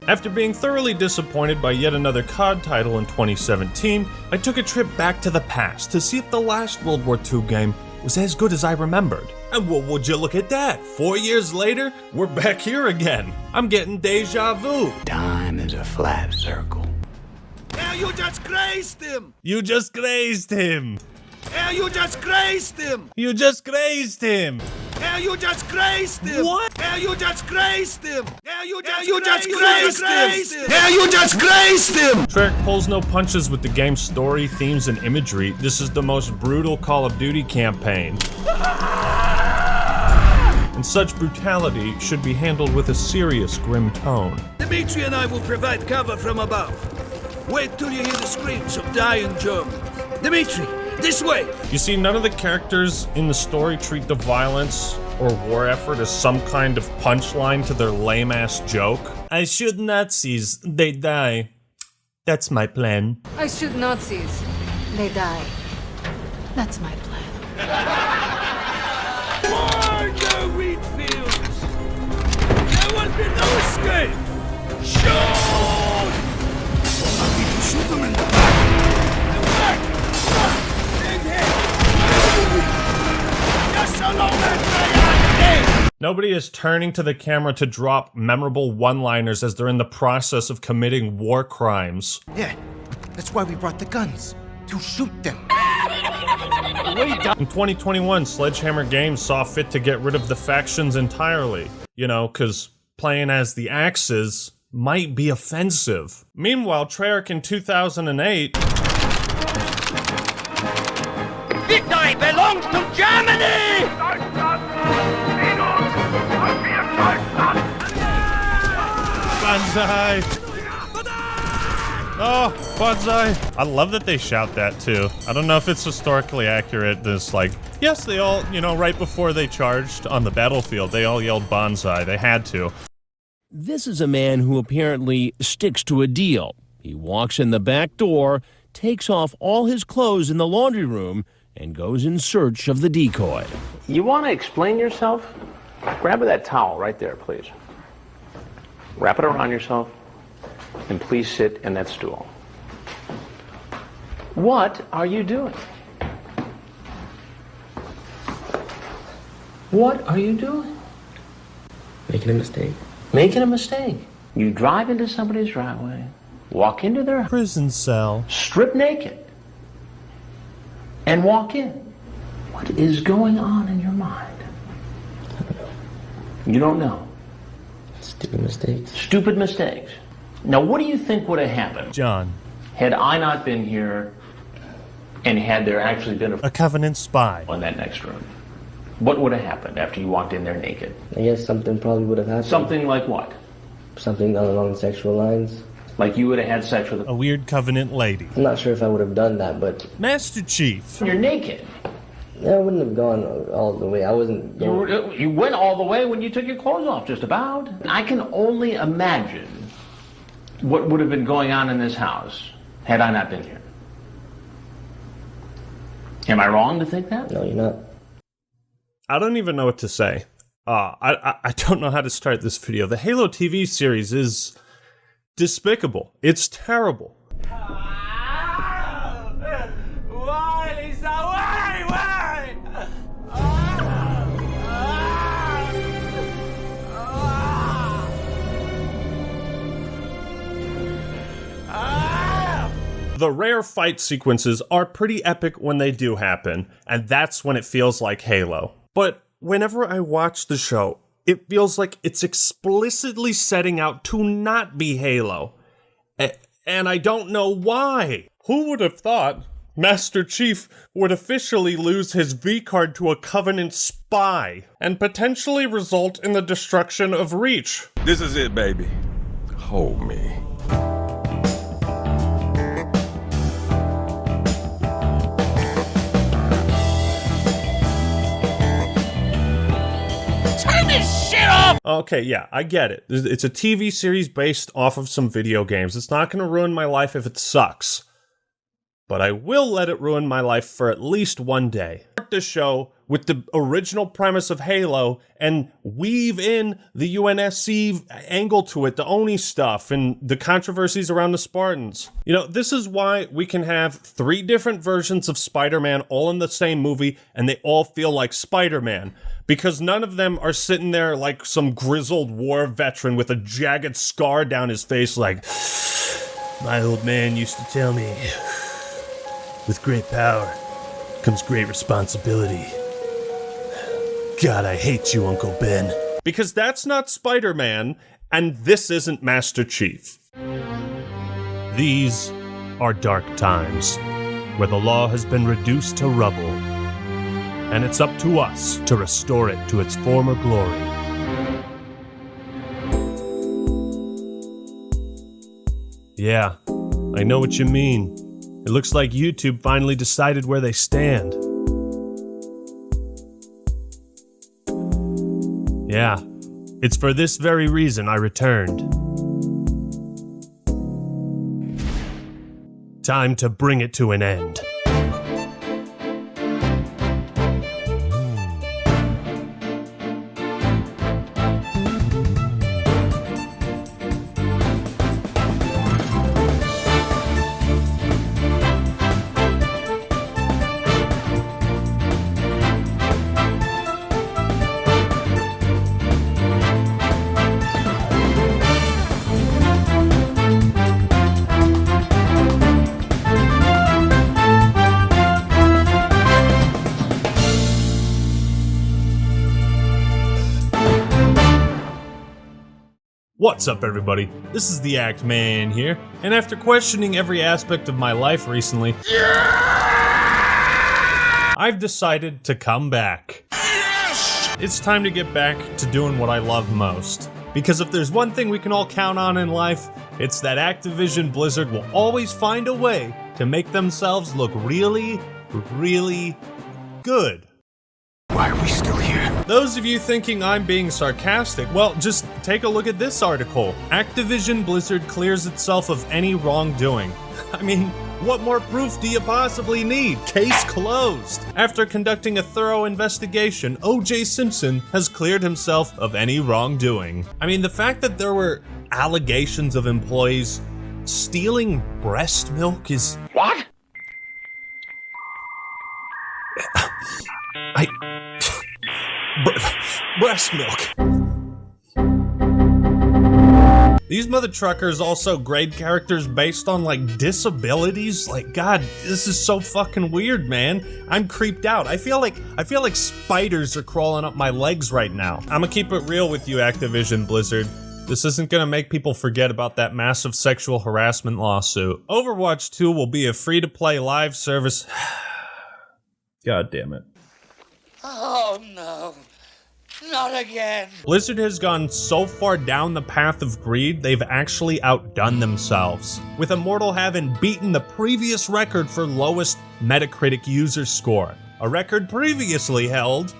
After being thoroughly disappointed by yet another COD title in 2017, I took a trip back to the past to see if the last World War II game was as good as I remembered. And well, would you look at that? 4 years later, we're back here again. I'm getting deja vu. Time is a flat circle. Now you just grazed him! You just grazed him. Now you just grazed him! You just grazed him. Now you just grazed him! What? Now you just grazed him! Now you just grazed him! Now you just grazed him! Treyarch pulls no punches with the game's story, themes, and imagery. This is the most brutal Call of Duty campaign. And such brutality should be handled with a serious, grim tone. Dimitri and I will provide cover from above. Wait till you hear the screams of dying Germans. Dimitri, this way! You see, none of the characters in the story treat the violence or war effort as some kind of punchline to their lame-ass joke. I shoot Nazis, they die. That's my plan. I shoot Nazis. They die. That's my plan. Burn the wheat fields! There will be no escape! Shoot! I need to shoot them in the back! In the back! Big hit! Just so long as Nobody is turning to the camera to drop memorable one-liners as they're in the process of committing war crimes. Yeah, that's why we brought the guns. To shoot them. In 2021, Sledgehammer Games saw fit to get rid of the factions entirely. You know, because playing as the Axis might be offensive. Meanwhile, Treyarch in 2008... Victory belongs to Germany! Banzai! Oh, Banzai! I love that they shout that too. I don't know if it's historically accurate. This like, yes, they all, you know, right before they charged on the battlefield, they all yelled Banzai. They had to. This is a man who apparently sticks to a deal. He walks in the back door, takes off all his clothes in the laundry room, and goes in search of the decoy. You want to explain yourself? Grab that towel right there, please. Wrap it around yourself, and please sit in that stool. What are you doing? What are you doing? Making a mistake. Making a mistake. You drive into somebody's driveway, walk into their prison cell, strip naked, and walk in. What is going on in your mind? You don't know. Stupid mistakes. Stupid mistakes. Now, what do you think would have happened? John. Had I not been here and had there actually been a Covenant spy in that next room? What would have happened after you walked in there naked? I guess something probably would have happened. Something like what? Something along sexual lines. Like you would have had sex with a weird Covenant lady. I'm not sure if I would have done that, but... Master Chief. You're naked. Yeah, I wouldn't have gone all the way. I wasn't going... You went all the way when you took your clothes off, just about. I can only imagine what would have been going on in this house had I not been here. Am I wrong to think that? No, you're not. I don't even know what to say. I don't know how to start this video. The Halo TV series is despicable. It's terrible. Why, Lisa? Why? The rare fight sequences are pretty epic when they do happen, and that's when it feels like Halo. But whenever I watch the show, it feels like it's explicitly setting out to not be Halo. And I don't know why. Who would have thought Master Chief would officially lose his V-card to a Covenant spy and potentially result in the destruction of Reach? This is it, baby. Hold me. Okay, yeah, I get it. It's a TV series based off of some video games. It's not going to ruin my life if it sucks. But I will let it ruin my life for at least one day. start the show with the original premise of Halo and weave in the UNSC angle to it, the Oni stuff, and the controversies around the Spartans. You know, this is why we can have 3 different versions of Spider-Man all in the same movie, and they all feel like Spider-Man. Because none of them are sitting there like some grizzled war veteran with a jagged scar down his face like, my old man used to tell me, with great power comes great responsibility. God, I hate you, Uncle Ben. Because that's not Spider-Man, and this isn't Master Chief. These are dark times, where the law has been reduced to rubble, and it's up to us to restore it to its former glory. Yeah, I know what you mean. It looks like YouTube finally decided where they stand. Yeah, it's for this very reason I returned. Time to bring it to an end. What's up, everybody? This is the Act Man here, and after questioning every aspect of my life recently, I've decided to come back. Yes! It's time to get back to doing what I love most. Because if there's one thing we can all count on in life, it's that Activision-Blizzard will always find a way to make themselves look really, really good. Why are we still here? Those of you thinking I'm being sarcastic, well, just take a look at this article. Activision-Blizzard clears itself of any wrongdoing. I mean, what more proof do you possibly need? Case closed. After conducting a thorough investigation, O.J. Simpson has cleared himself of any wrongdoing. I mean, the fact that there were allegations of employees stealing breast milk is... What? breast milk. These mother truckers also grade characters based on, like, disabilities. Like, God, this is so fucking weird, man. I'm creeped out. I feel like spiders are crawling up my legs right now. I'ma keep it real with you, Activision Blizzard. This isn't gonna make people forget about that massive sexual harassment lawsuit. Overwatch 2 will be a free-to-play live service. God damn it. Oh no. Not again. Blizzard has gone so far down the path of greed, they've actually outdone themselves, with Immortal having beaten the previous record for lowest Metacritic user score, a record previously held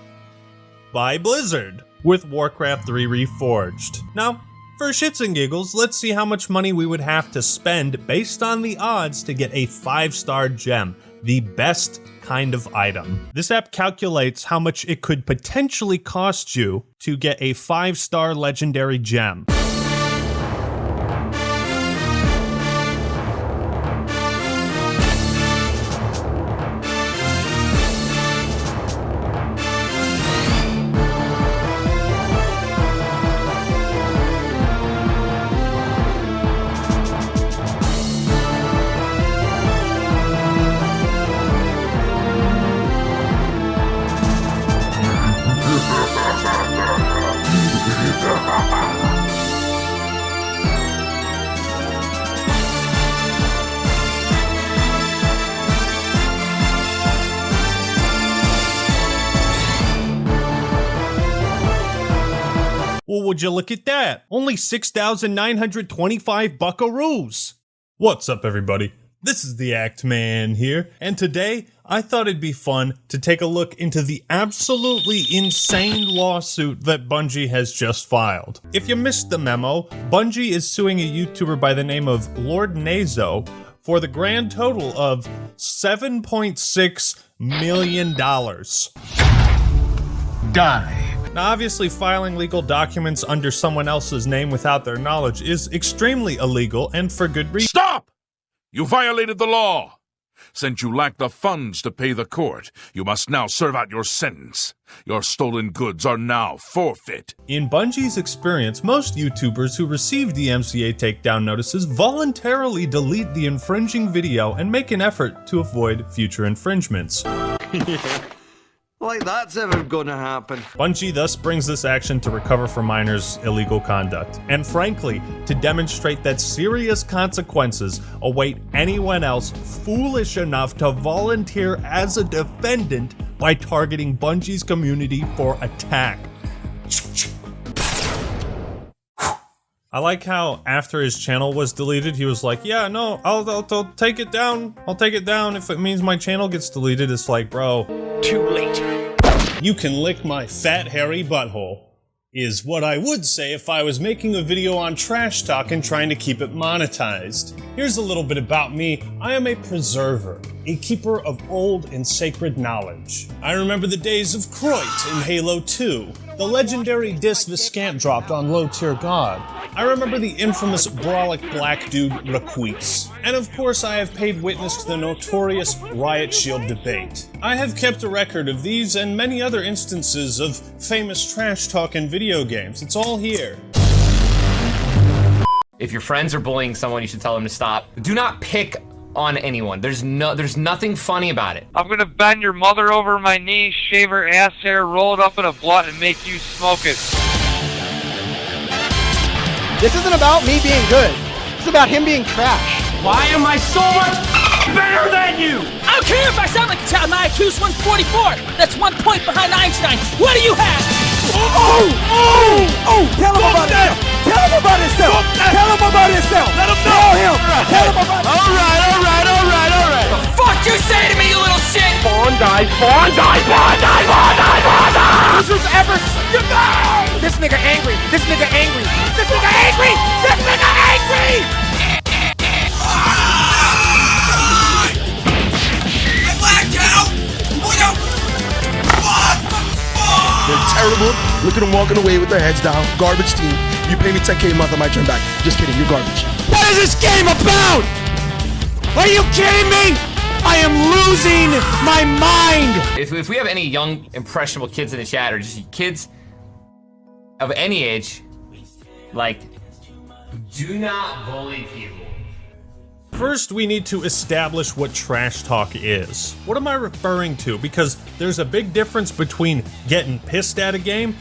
by Blizzard, with Warcraft 3 Reforged. Now, for shits and giggles, let's see how much money we would have to spend based on the odds to get a 5-star gem, the best kind of item. This app calculates how much it could potentially cost you to get a 5-star legendary gem. Well, would you look at that? Only 6,925 buckaroos. What's up, everybody? This is the Act Man here, and today I thought it'd be fun to take a look into the absolutely insane lawsuit that Bungie has just filed. If you missed the memo, Bungie is suing a YouTuber by the name of Lord Nazo for the grand total of $7.6 million. Die. Now, obviously, filing legal documents under someone else's name without their knowledge is extremely illegal, and for good reason. Stop! You violated the law. Since you lack the funds to pay the court, you must now serve out your sentence. Your stolen goods are now forfeit. In Bungie's experience, most YouTubers who receive DMCA takedown notices voluntarily delete the infringing video and make an effort to avoid future infringements. Like that's ever gonna happen. Bungie thus brings this action to recover from minors' illegal conduct, and frankly, to demonstrate that serious consequences await anyone else foolish enough to volunteer as a defendant by targeting Bungie's community for attack. I like how after his channel was deleted, he was like, yeah, no, I'll take it down. I'll take it down if it means my channel gets deleted. It's like, bro. Too late. You can lick my fat, hairy butthole, is what I would say if I was making a video on trash talk and trying to keep it monetized. Here's a little bit about me. I am a preserver, a keeper of old and sacred knowledge. I remember the days of Croit in Halo 2, the legendary disc Viscant dropped on Low Tier God. I remember the infamous Brawlic Black Dude Requeese. And of course I have paid witness to the notorious Riot Shield debate. I have kept a record of these and many other instances of famous trash talk in video games. It's all here. If your friends are bullying someone, you should tell them to stop. Do not pick on anyone. There's nothing funny about it. I'm gonna bend your mother over my knee, shave her ass hair, roll it up in a blunt, and make you smoke it. This isn't about me being good. It's about him being trash. Why am I so much better than you? I don't care if I sound like a child. My IQ's 144. That's 1 point behind Einstein. What do you have? Oh! Tell him about himself! Tell him about himself! Tell him about himself! Let him know! Tell him! Tell him about himself! Alright! The fuck you say to me, you little shit? Bondi! Who's ever... This nigga angry! This nigga angry! This nigga angry! This nigga angry! I blacked out! What the fuck? They're terrible. Look at them walking away with their heads down. Garbage team. You pay me 10K a month, I might turn back. Just kidding, you're garbage. What is this game about? Are you kidding me? I am losing my mind! If we have any young, impressionable kids in the chat, or just kids of any age, like, do not bully people. First, we need to establish what trash talk is. What am I referring to? Because there's a big difference between getting pissed at a game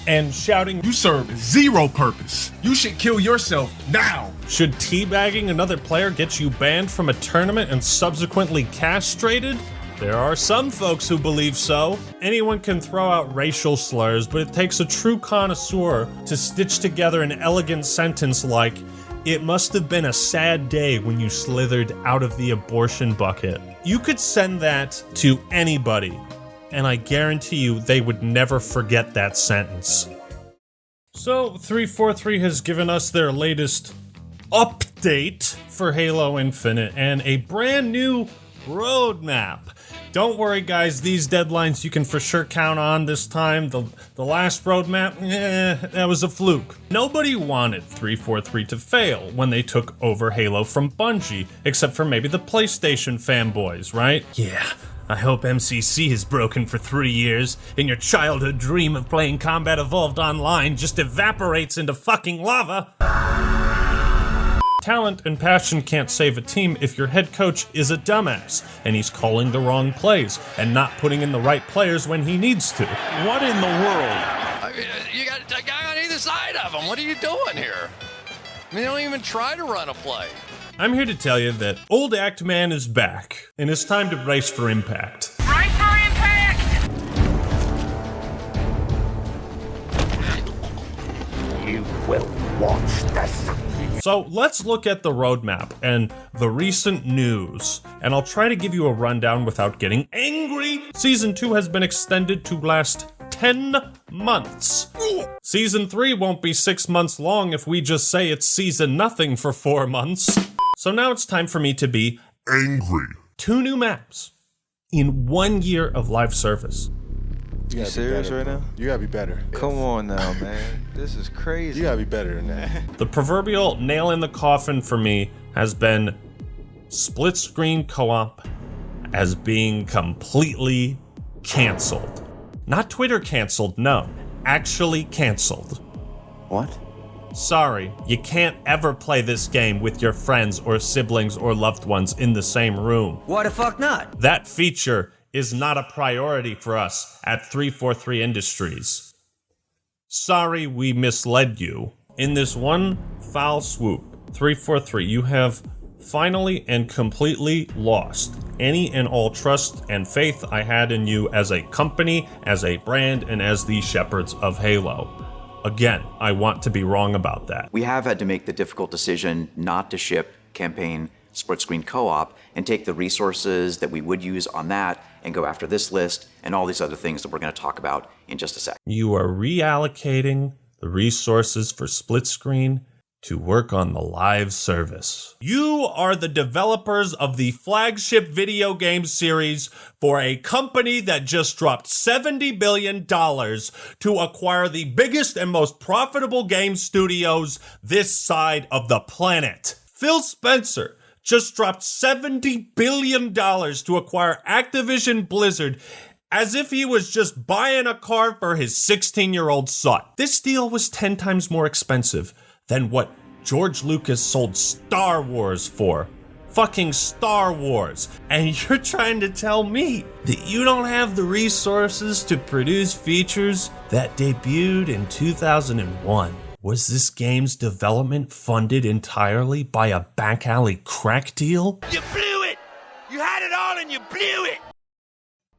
and shouting, "You serve zero purpose. You should kill yourself now." Should teabagging another player get you banned from a tournament and subsequently castrated? There are some folks who believe so. Anyone can throw out racial slurs, but it takes a true connoisseur to stitch together an elegant sentence like, "It must have been a sad day when you slithered out of the abortion bucket." You could send that to anybody, and I guarantee you they would never forget that sentence. So, 343 has given us their latest update for Halo Infinite and a brand new roadmap. Don't worry guys, these deadlines you can for sure count on this time. The last roadmap, that was a fluke. Nobody wanted 343 to fail when they took over Halo from Bungie, except for maybe the PlayStation fanboys, right? Yeah, I hope MCC is broken for 3 years and your childhood dream of playing Combat Evolved Online just evaporates into fucking lava. Talent and passion can't save a team if your head coach is a dumbass and he's calling the wrong plays and not putting in the right players when he needs to. What in the world? I mean, you got a guy on either side of him. What are you doing here? I mean, they don't even try to run a play. I'm here to tell you that Old Act Man is back, and it's time to brace for impact. Brace for impact! You will watch this. So let's look at the roadmap and the recent news, and I'll try to give you a rundown without getting angry. Season 2 has been extended to last 10 months. Season 3 won't be 6 months long if we just say it's season nothing for 4 months. So now it's time for me to be angry. 2 new maps in 1 year of live service. You serious right now? You gotta be better. Come on now, man. This is crazy. You gotta be better than that. The proverbial nail in the coffin for me has been split screen co-op as being completely canceled. Not Twitter canceled, no. Actually canceled. What? Sorry, you can't ever play this game with your friends or siblings or loved ones in the same room. Why the fuck not? That feature is not a priority for us at 343 Industries. Sorry we misled you. In this one foul swoop, 343, you have finally and completely lost any and all trust and faith I had in you as a company, as a brand, and as the shepherds of Halo. Again, I want to be wrong about that. We have had to make the difficult decision not to ship campaign split screen co-op and take the resources that we would use on that and go after this list and all these other things that we're going to talk about in just a sec. You are reallocating the resources for split screen to work on the live service. You are the developers of the flagship video game series for a company that just dropped $70 billion to acquire the biggest and most profitable game studios this side of the planet. Phil Spencer just dropped $70 billion to acquire Activision-Blizzard as if he was just buying a car for his 16-year-old son. This deal was 10 times more expensive than what George Lucas sold Star Wars for. Fucking Star Wars. And you're trying to tell me that you don't have the resources to produce features that debuted in 2001. Was this game's development funded entirely by a back alley crack deal? You blew it! You had it all and you blew it!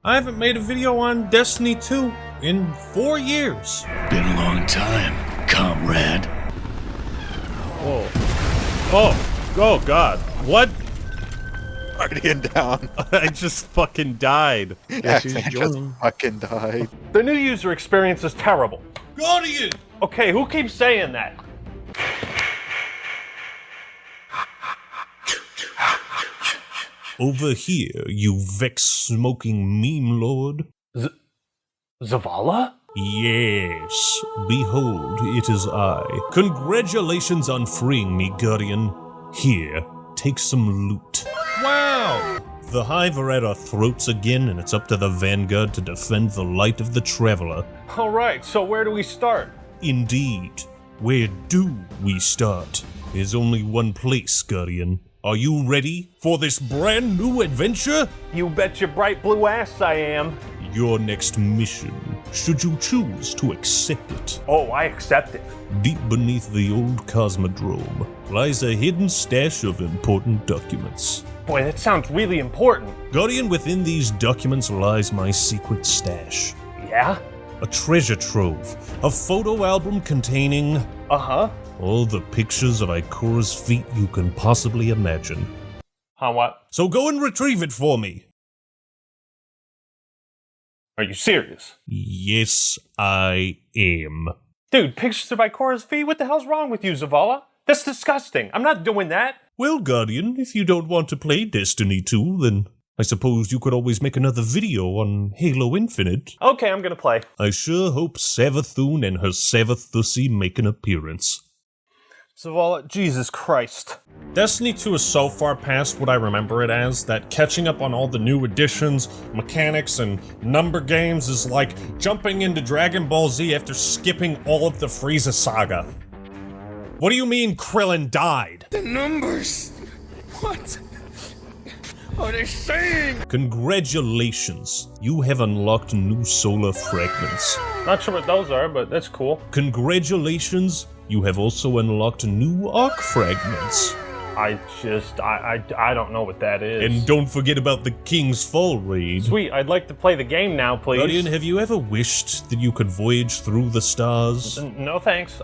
I haven't made a video on Destiny 2 in 4 years. Been a long time, comrade. Whoa. Oh God. What? Guardian down. I just fucking died. Yeah, she's just fucking died. The new user experience is terrible. Guardian! Okay, who keeps saying that? Over here, you vex-smoking meme lord. Zavala? Yes, behold, it is I. Congratulations on freeing me, Guardian. Here, take some loot. Wow! The Hive are at our throats again, and it's up to the Vanguard to defend the light of the Traveler. Alright, so where do we start? Indeed. Where do we start? There's only one place, Guardian. Are you ready for this brand new adventure? You bet your bright blue ass I am. Your next mission, should you choose to accept it. Oh, I accept it. Deep beneath the old Cosmodrome lies a hidden stash of important documents. Boy, that sounds really important. Guardian, within these documents lies my secret stash. Yeah? A treasure trove, a photo album containing... Uh-huh. All the pictures of Ikora's feet you can possibly imagine. Huh, what? So go and retrieve it for me. Are you serious? Yes, I am. Dude, pictures of Ikora's feet? What the hell's wrong with you, Zavala? That's disgusting. I'm not doing that. Well, Guardian, if you don't want to play Destiny 2, then I suppose you could always make another video on Halo Infinite. Okay, I'm gonna play. I sure hope Savathun and her Savathussy make an appearance. Zavala, Jesus Christ. Destiny 2 is so far past what I remember it as that catching up on all the new additions, mechanics, and number games is like jumping into Dragon Ball Z after skipping all of the Frieza saga. What do you mean Krillin died? The numbers! What are they saying? Congratulations, you have unlocked new solar fragments. Not sure what those are, but that's cool. Congratulations, you have also unlocked new arc fragments. I don't know what that is. And don't forget about the King's Fall raid. Sweet, I'd like to play the game now, please. Guardian, have you ever wished that you could voyage through the stars? No thanks.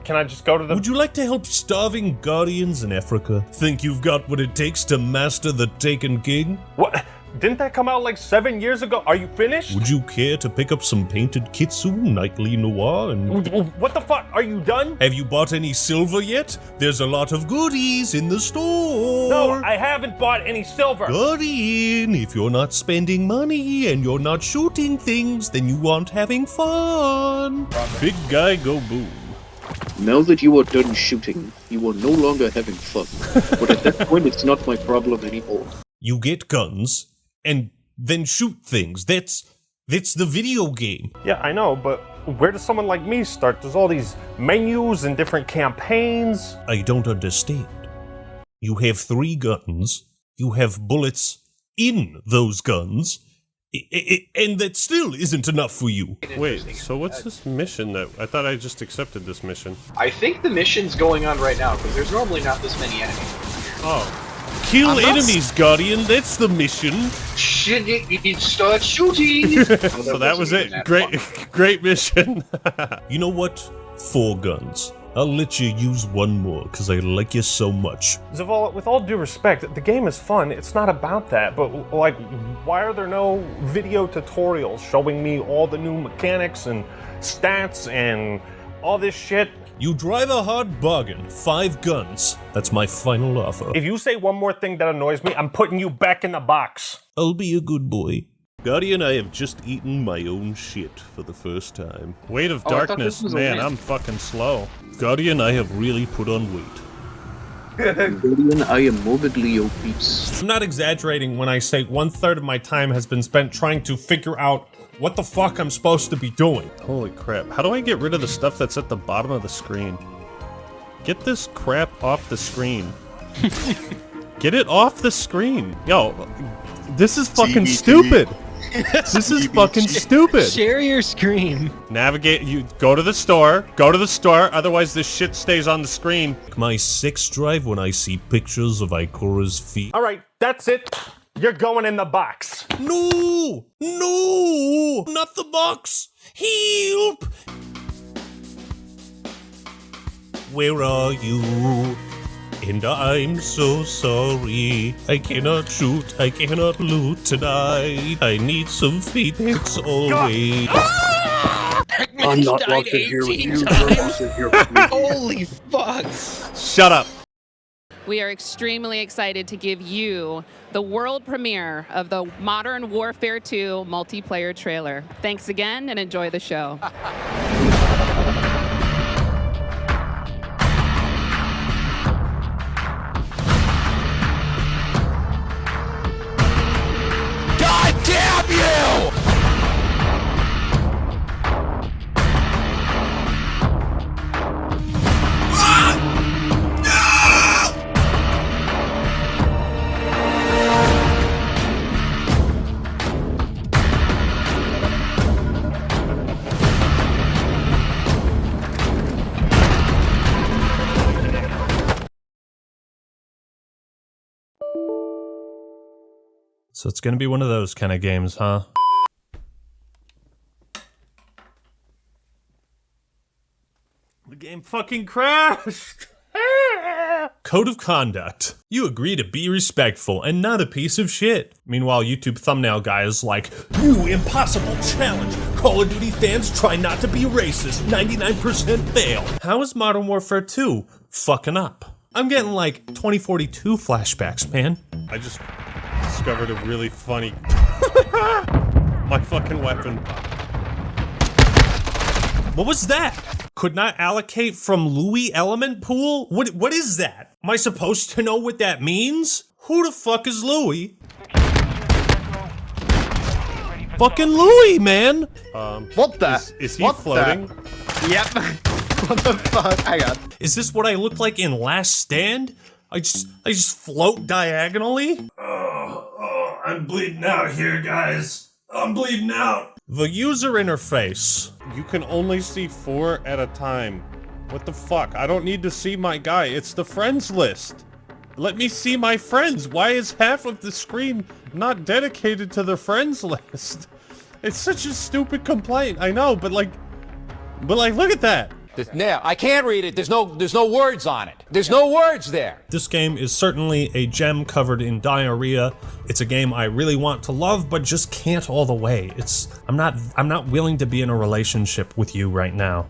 Can I just go to the... Would you like to help starving Guardians in Africa? Think you've got what it takes to master the Taken King? What? Didn't that come out like 7 years ago? Are you finished? Would you care to pick up some painted kitsu, nightly noir, and... What the fuck? Are you done? Have you bought any silver yet? There's a lot of goodies in the store. No, I haven't bought any silver. Got in. If you're not spending money and you're not shooting things, then you aren't having fun. Big guy go boom. Now that you are done shooting, you are no longer having fun. But at that point, it's not my problem anymore. You get guns and then shoot things. That's the video game. Yeah, I know, but where does someone like me start? There's all these menus and different campaigns. I don't understand. You have 3 guns. You have bullets in those guns. And that still isn't enough for you. Wait, so what's this mission that... I thought I just accepted this mission. I think the mission's going on right now, because there's normally not this many enemies. Oh. Kill enemies, Guardian, that's the mission. Shit, start shooting! So that was it. Great mission. You know what? 4 guns. I'll let you use 1 more, because I like you so much. Zavala, with all due respect, the game is fun. It's not about that. But, like, why are there no video tutorials showing me all the new mechanics and stats and all this shit? You drive a hard bargain. 5 guns. That's my final offer. If you say one more thing that annoys me, I'm putting you back in the box. I'll be a good boy. Guardian, I have just eaten my own shit for the first time. Weight of darkness, man, I'm fucking slow. Guardian, I have really put on weight. Guardian, I am morbidly obese. I'm not exaggerating when I say 1/3 of my time has been spent trying to figure out what the fuck I'm supposed to be doing. Holy crap. How do I get rid of the stuff that's at the bottom of the screen? Get this crap off the screen. Get it off the screen. Yo, this is fucking stupid. This is fucking stupid. Share your screen. Navigate, you go to the store, otherwise this shit stays on the screen. My sex drive when I see pictures of Ikora's feet. Alright, that's it. You're going in the box. No! No! Not the box! Help! Where are you? And I'm so sorry. I cannot shoot, I cannot loot tonight. I need some feedbacks always. I'm not locked in here with you. You're locked in here with me. Holy fuck. Shut up. We are extremely excited to give you the world premiere of the Modern Warfare 2 multiplayer trailer. Thanks again and enjoy the show. God damn you! So it's gonna be one of those kind of games, huh? The game fucking crashed. Code of conduct. You agree to be respectful and not a piece of shit. Meanwhile, YouTube thumbnail guy is like, new impossible challenge. Call of Duty fans try not to be racist. 99% fail. How is Modern Warfare 2 fucking up? I'm getting like 2042 flashbacks, man. I just discovered a really funny... My fucking weapon. What was that? Could not allocate from Louis element pool? What is that? Am I supposed to know what that means? Who the fuck is Louis? Fucking Louis, man! What the? Is he floating? Yep. What the fuck? Hang on. Is this what I look like in Last Stand? I just float diagonally? Oh, I'm bleeding out here, guys. I'm bleeding out. The user interface. You can only see 4 at a time. What the fuck? I don't need to see my guy. It's the friends list. Let me see my friends. Why is half of the screen not dedicated to the friends list? It's such a stupid complaint. I know, but like, look at that. I can't read it. There's no words on it. There's no words there. This game is certainly a gem covered in diarrhea. It's a game I really want to love, but just can't all the way. I'm not willing to be in a relationship with you right now.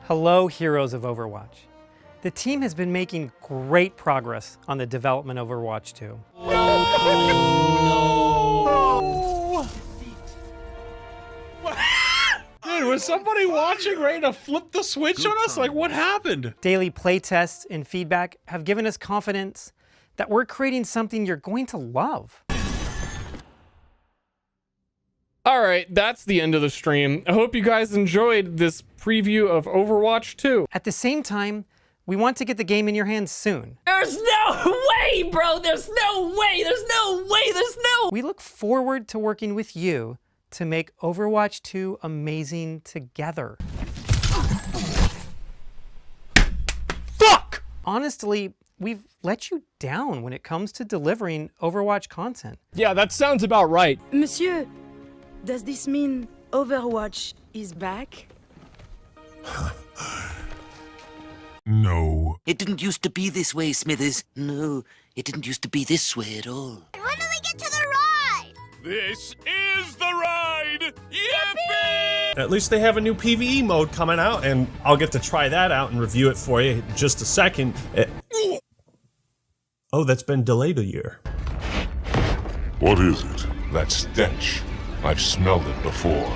Hello, heroes of Overwatch. The team has been making great progress on the development of Overwatch 2. Dude, was somebody watching ready to flip the switch on us? Like, what happened? Daily playtests and feedback have given us confidence that we're creating something you're going to love. All right, that's the end of the stream. I hope you guys enjoyed this preview of Overwatch 2. At the same time, we want to get the game in your hands soon. There's no way, bro! There's no way! There's no way! There's no... We look forward to working with you to make Overwatch 2 amazing together. Fuck! Honestly, we've let you down when it comes to delivering Overwatch content. Yeah, that sounds about right. Monsieur, does this mean Overwatch is back? No. It didn't used to be this way, Smithers. No, it didn't used to be this way at all. When do we get to the ride? This is the ride! Yippee! At least they have a new PvE mode coming out, and I'll get to try that out and review it for you in just a second. Oh, that's been delayed a year. What is it? That stench. I've smelled it before.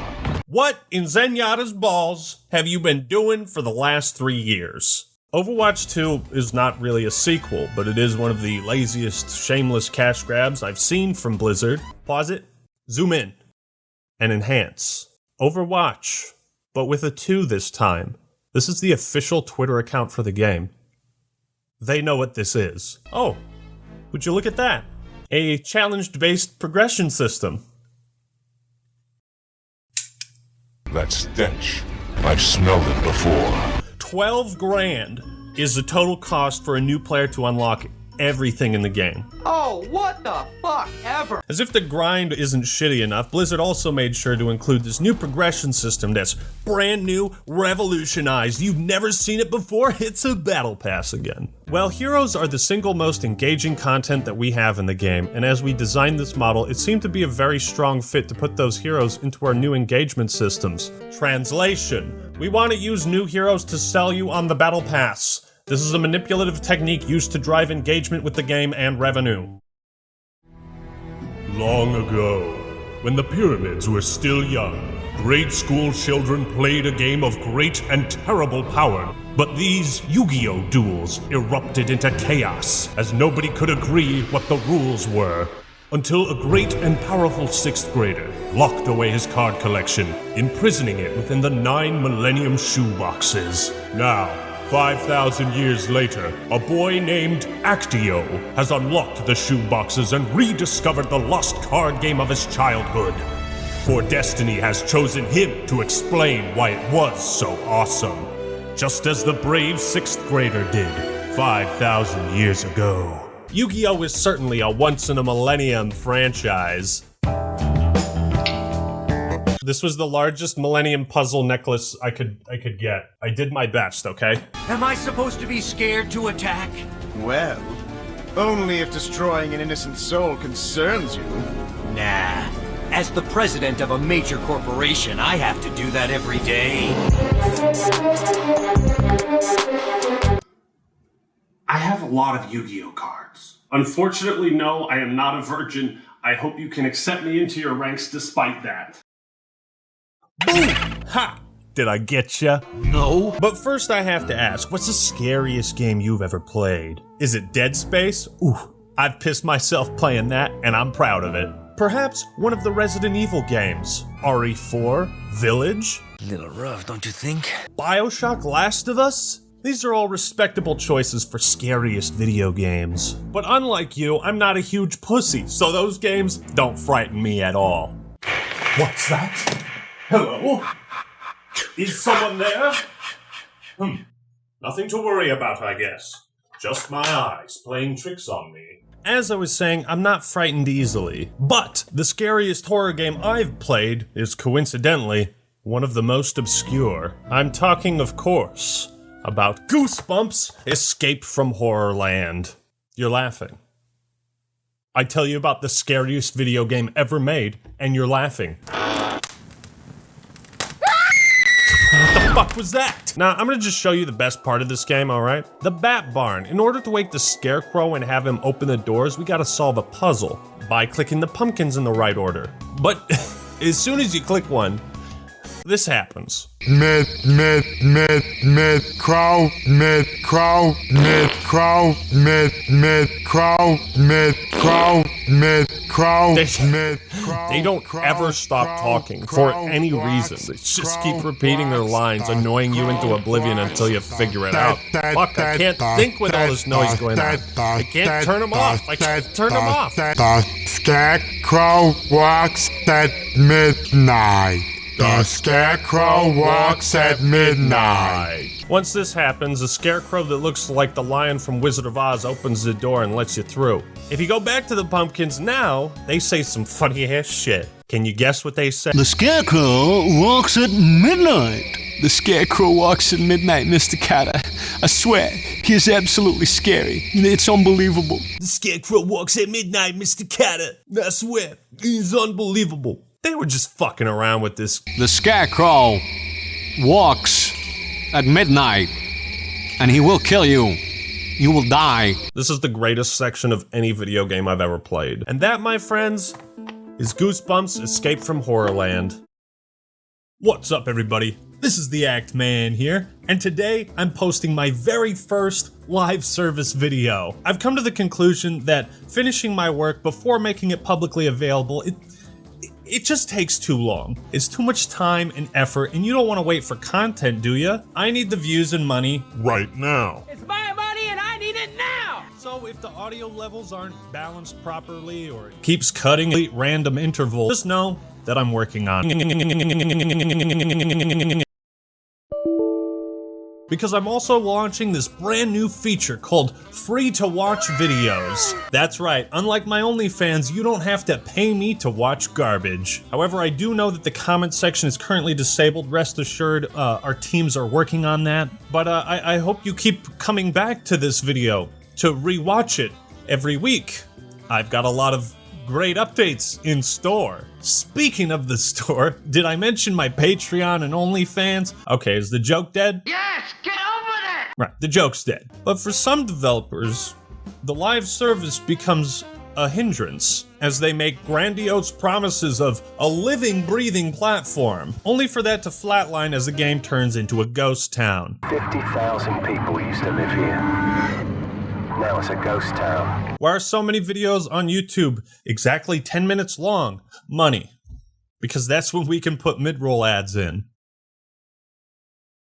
What in Zenyatta's balls have you been doing for the last 3 years? Overwatch 2 is not really a sequel, but it is one of the laziest, shameless cash grabs I've seen from Blizzard. Pause it, zoom in, and enhance. Overwatch, but with a 2 this time. This is the official Twitter account for the game. They know what this is. Oh, would you look at that? A challenge-based progression system. That stench. I've smelled it before. 12 grand is the total cost for a new player to unlock everything in the game. Oh, what the fuck ever? As if the grind isn't shitty enough, Blizzard also made sure to include this new progression system that's brand new, revolutionized. You've never seen it before? It's a battle pass again. Well, heroes are the single most engaging content that we have in the game, and as we designed this model, it seemed to be a very strong fit to put those heroes into our new engagement systems. Translation: we want to use new heroes to sell you on the battle pass. This is a manipulative technique used to drive engagement with the game and revenue. Long ago, when the pyramids were still young, grade school children played a game of great and terrible power. But these Yugioh duels erupted into chaos, as nobody could agree what the rules were. Until a great and powerful 6th grader locked away his card collection, imprisoning it within the 9 Millennium shoeboxes. Now, 5,000 years later, a boy named Activision has unlocked the shoeboxes and rediscovered the lost card game of his childhood. For Destiny has chosen him to explain why it was so awesome. Just as the brave 6th grader did 5,000 years ago. Yugioh is certainly a once-in-a-millennium franchise. This was the largest Millennium Puzzle necklace I could get. I did my best, okay? Am I supposed to be scared to attack? Well, only if destroying an innocent soul concerns you. Nah. As the president of a major corporation, I have to do that every day. I have a lot of Yu-Gi-Oh cards. Unfortunately, no, I am not a virgin. I hope you can accept me into your ranks despite that. Boom! Ha! Did I get ya? No. But first I have to ask, what's the scariest game you've ever played? Is it Dead Space? Ooh, I've pissed myself playing that, and I'm proud of it. Perhaps one of the Resident Evil games. RE4? Village? Little rough, don't you think? BioShock Last of Us? These are all respectable choices for scariest video games. But unlike you, I'm not a huge pussy, so those games don't frighten me at all. What's that? Hello? Is someone there? Nothing to worry about, I guess. Just my eyes playing tricks on me. As I was saying, I'm not frightened easily. But the scariest horror game I've played is, coincidentally, one of the most obscure. I'm talking, of course, about Goosebumps Escape from Horrorland. You're laughing. I tell you about the scariest video game ever made, and you're laughing. What the fuck was that? Now, I'm gonna just show you the best part of this game, alright? The Bat Barn. In order to wake the Scarecrow and have him open the doors, we gotta solve a puzzle by clicking the pumpkins in the right order. But as soon as you click one, this happens. Crow. They don't ever stop talking for any reason. They just keep repeating their lines, annoying you into oblivion until you figure it out. Fuck, I can't think with all this noise going on. I can't turn them off. I can't turn them off. The Scarecrow walks at midnight. The Scarecrow walks at midnight. Once this happens, a Scarecrow that looks like the lion from Wizard of Oz opens the door and lets you through. If you go back to the pumpkins now, they say some funny ass shit. Can you guess what they say? The Scarecrow walks at midnight. The Scarecrow walks at midnight, Mr. Carter. I swear, he is absolutely scary. It's unbelievable. The Scarecrow walks at midnight, Mr. Carter. I swear, he's unbelievable. They were just fucking around with this. The Scarecrow walks at midnight, and he will kill you. You will die. This is the greatest section of any video game I've ever played. And that, my friends, is Goosebumps Escape from Horrorland. What's up, everybody? This is the Act Man here, and today I'm posting my very first live service video. I've come to the conclusion that finishing my work before making it publicly available, it just takes too long. It's too much time and effort, and you don't want to wait for content, do ya? I need the views and money right now. It's my money and I need it now! So if the audio levels aren't balanced properly or it keeps cutting at random intervals, just know that I'm working on it. Because I'm also launching this brand new feature called Free to Watch Videos. That's right, unlike my OnlyFans, you don't have to pay me to watch garbage. However, I do know that the comment section is currently disabled. Rest assured, our teams are working on that. But I hope you keep coming back to this video to rewatch it every week. I've got a lot of great updates in store. Speaking of the store, did I mention my Patreon and OnlyFans? Okay, is the joke dead? Yes, get over that! Right, the joke's dead. But for some developers, the live service becomes a hindrance as they make grandiose promises of a living, breathing platform, only for that to flatline as the game turns into a ghost town. 50,000 people used to live here. Now it's a ghost town. Why are so many videos on YouTube exactly 10 minutes long? Money. Because that's when we can put mid-roll ads in.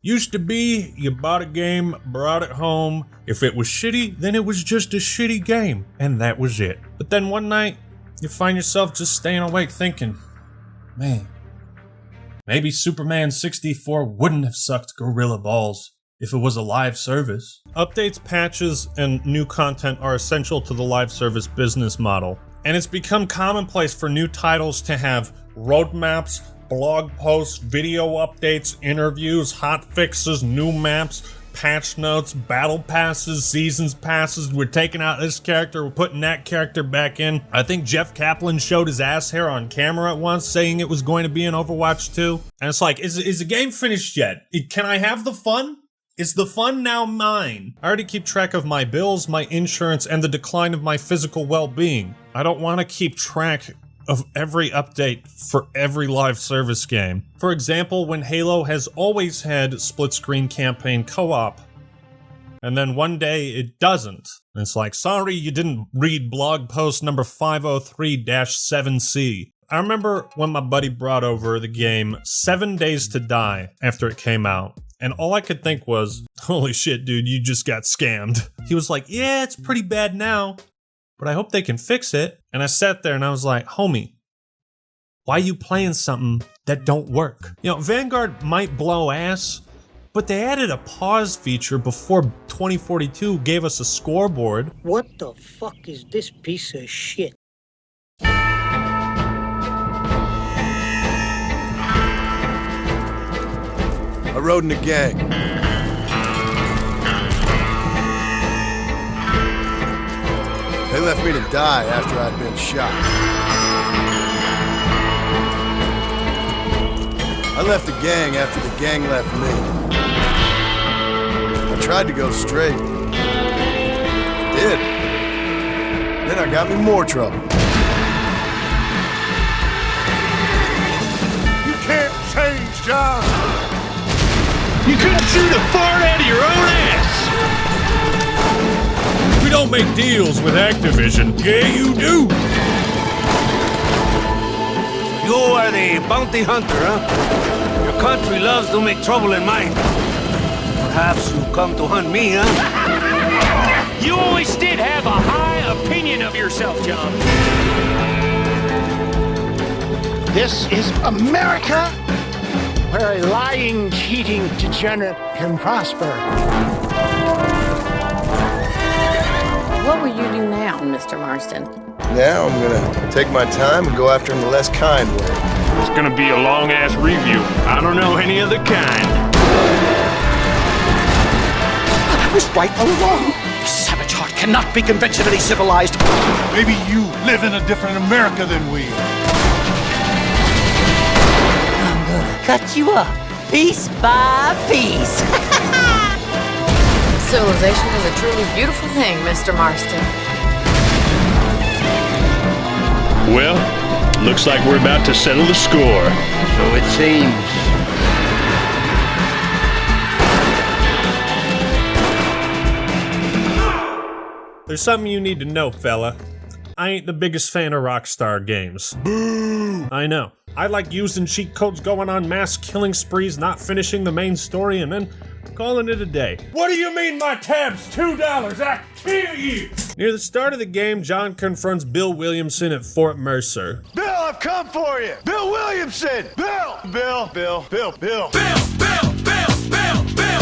Used to be, you bought a game, brought it home. If it was shitty, then it was just a shitty game. And that was it. But then one night, you find yourself just staying awake thinking, man, maybe Superman 64 wouldn't have sucked gorilla balls if it was a live service. Updates, patches, and new content are essential to the live service business model. And it's become commonplace for new titles to have roadmaps, blog posts, video updates, interviews, hot fixes, new maps, patch notes, battle passes, seasons passes. We're taking out this character, we're putting that character back in. I think Jeff Kaplan showed his ass hair on camera at once, saying it was going to be in Overwatch 2. And it's like, is the game finished yet? Can I have the fun? Is the fun now mine? I already keep track of my bills, my insurance, and the decline of my physical well-being. I don't want to keep track of every update for every live service game. For example, when Halo has always had split-screen campaign co-op, and then one day it doesn't. And it's like, sorry you didn't read blog post number 503-7C. I remember when my buddy brought over the game 7 Days to Die after it came out. And all I could think was, holy shit, dude, you just got scammed. He was like, yeah, it's pretty bad now, but I hope they can fix it. And I sat there and I was like, homie, why you playing something that don't work? You know, Vanguard might blow ass, but they added a pause feature before 2042 gave us a scoreboard. What the fuck is this piece of shit? I rode in a gang. They left me to die after I'd been shot. I left the gang after the gang left me. I tried to go straight. I did. Then I got me more trouble. You can't change, John. You couldn't shoot a fart out of your own ass. We don't make deals with Activision. Yeah, you do. You are the bounty hunter, huh? Your country loves to make trouble in mine. Perhaps you come to hunt me, huh? You always did have a high opinion of yourself, John. This is America, where a lying, cheating degenerate can prosper. What will you do now, Mr. Marston? Now I'm gonna take my time and go after him the less kind way. It's gonna be a long-ass review. I don't know any other kind. I was right all along. Savage heart cannot be conventionally civilized. Maybe you live in a different America than we. I'm gonna cut you up, piece by piece. Civilization is a truly beautiful thing, Mr. Marston. Well, looks like we're about to settle the score. So it seems. There's something you need to know, fella. I ain't the biggest fan of Rockstar games. Boo! I know. I like using cheat codes, going on mass killing sprees, not finishing the main story, and then calling it a day. What do you mean my tab's $2? I kill you! Near the start of the game, John confronts Bill Williamson at Fort Mercer. Bill, I've come for you! Bill Williamson! Bill! Bill! Bill! Bill! Bill! Bill! Bill! Bill! Bill! Bill!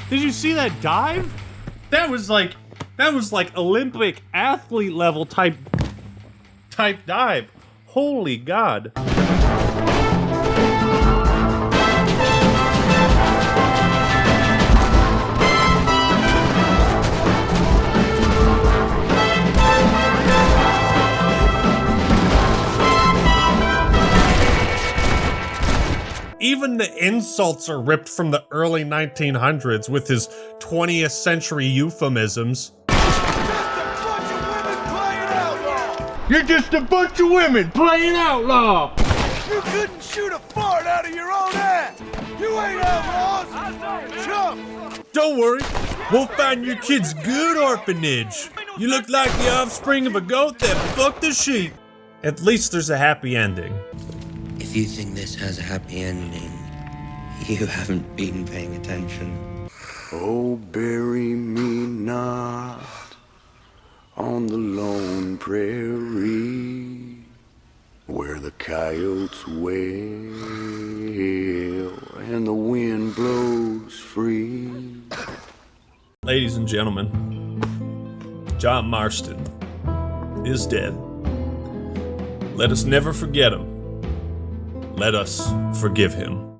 Did you see that dive? That was like Olympic athlete level type dive. Holy God. Even the insults are ripped from the early 1900s with his 20th century euphemisms. You're just a bunch of women playing outlaw! You couldn't shoot a fart out of your own ass! You ain't outlaws! Chump! Don't worry, we'll find your kid's good orphanage. You look like the offspring of a goat that fucked a sheep. At least there's a happy ending. If you think this has a happy ending, you haven't been paying attention. Oh, bury me not on the lone prairie where the coyotes wail and the wind blows free. Ladies and gentlemen, John Marston is dead. Let us never forget him. Let us forgive him.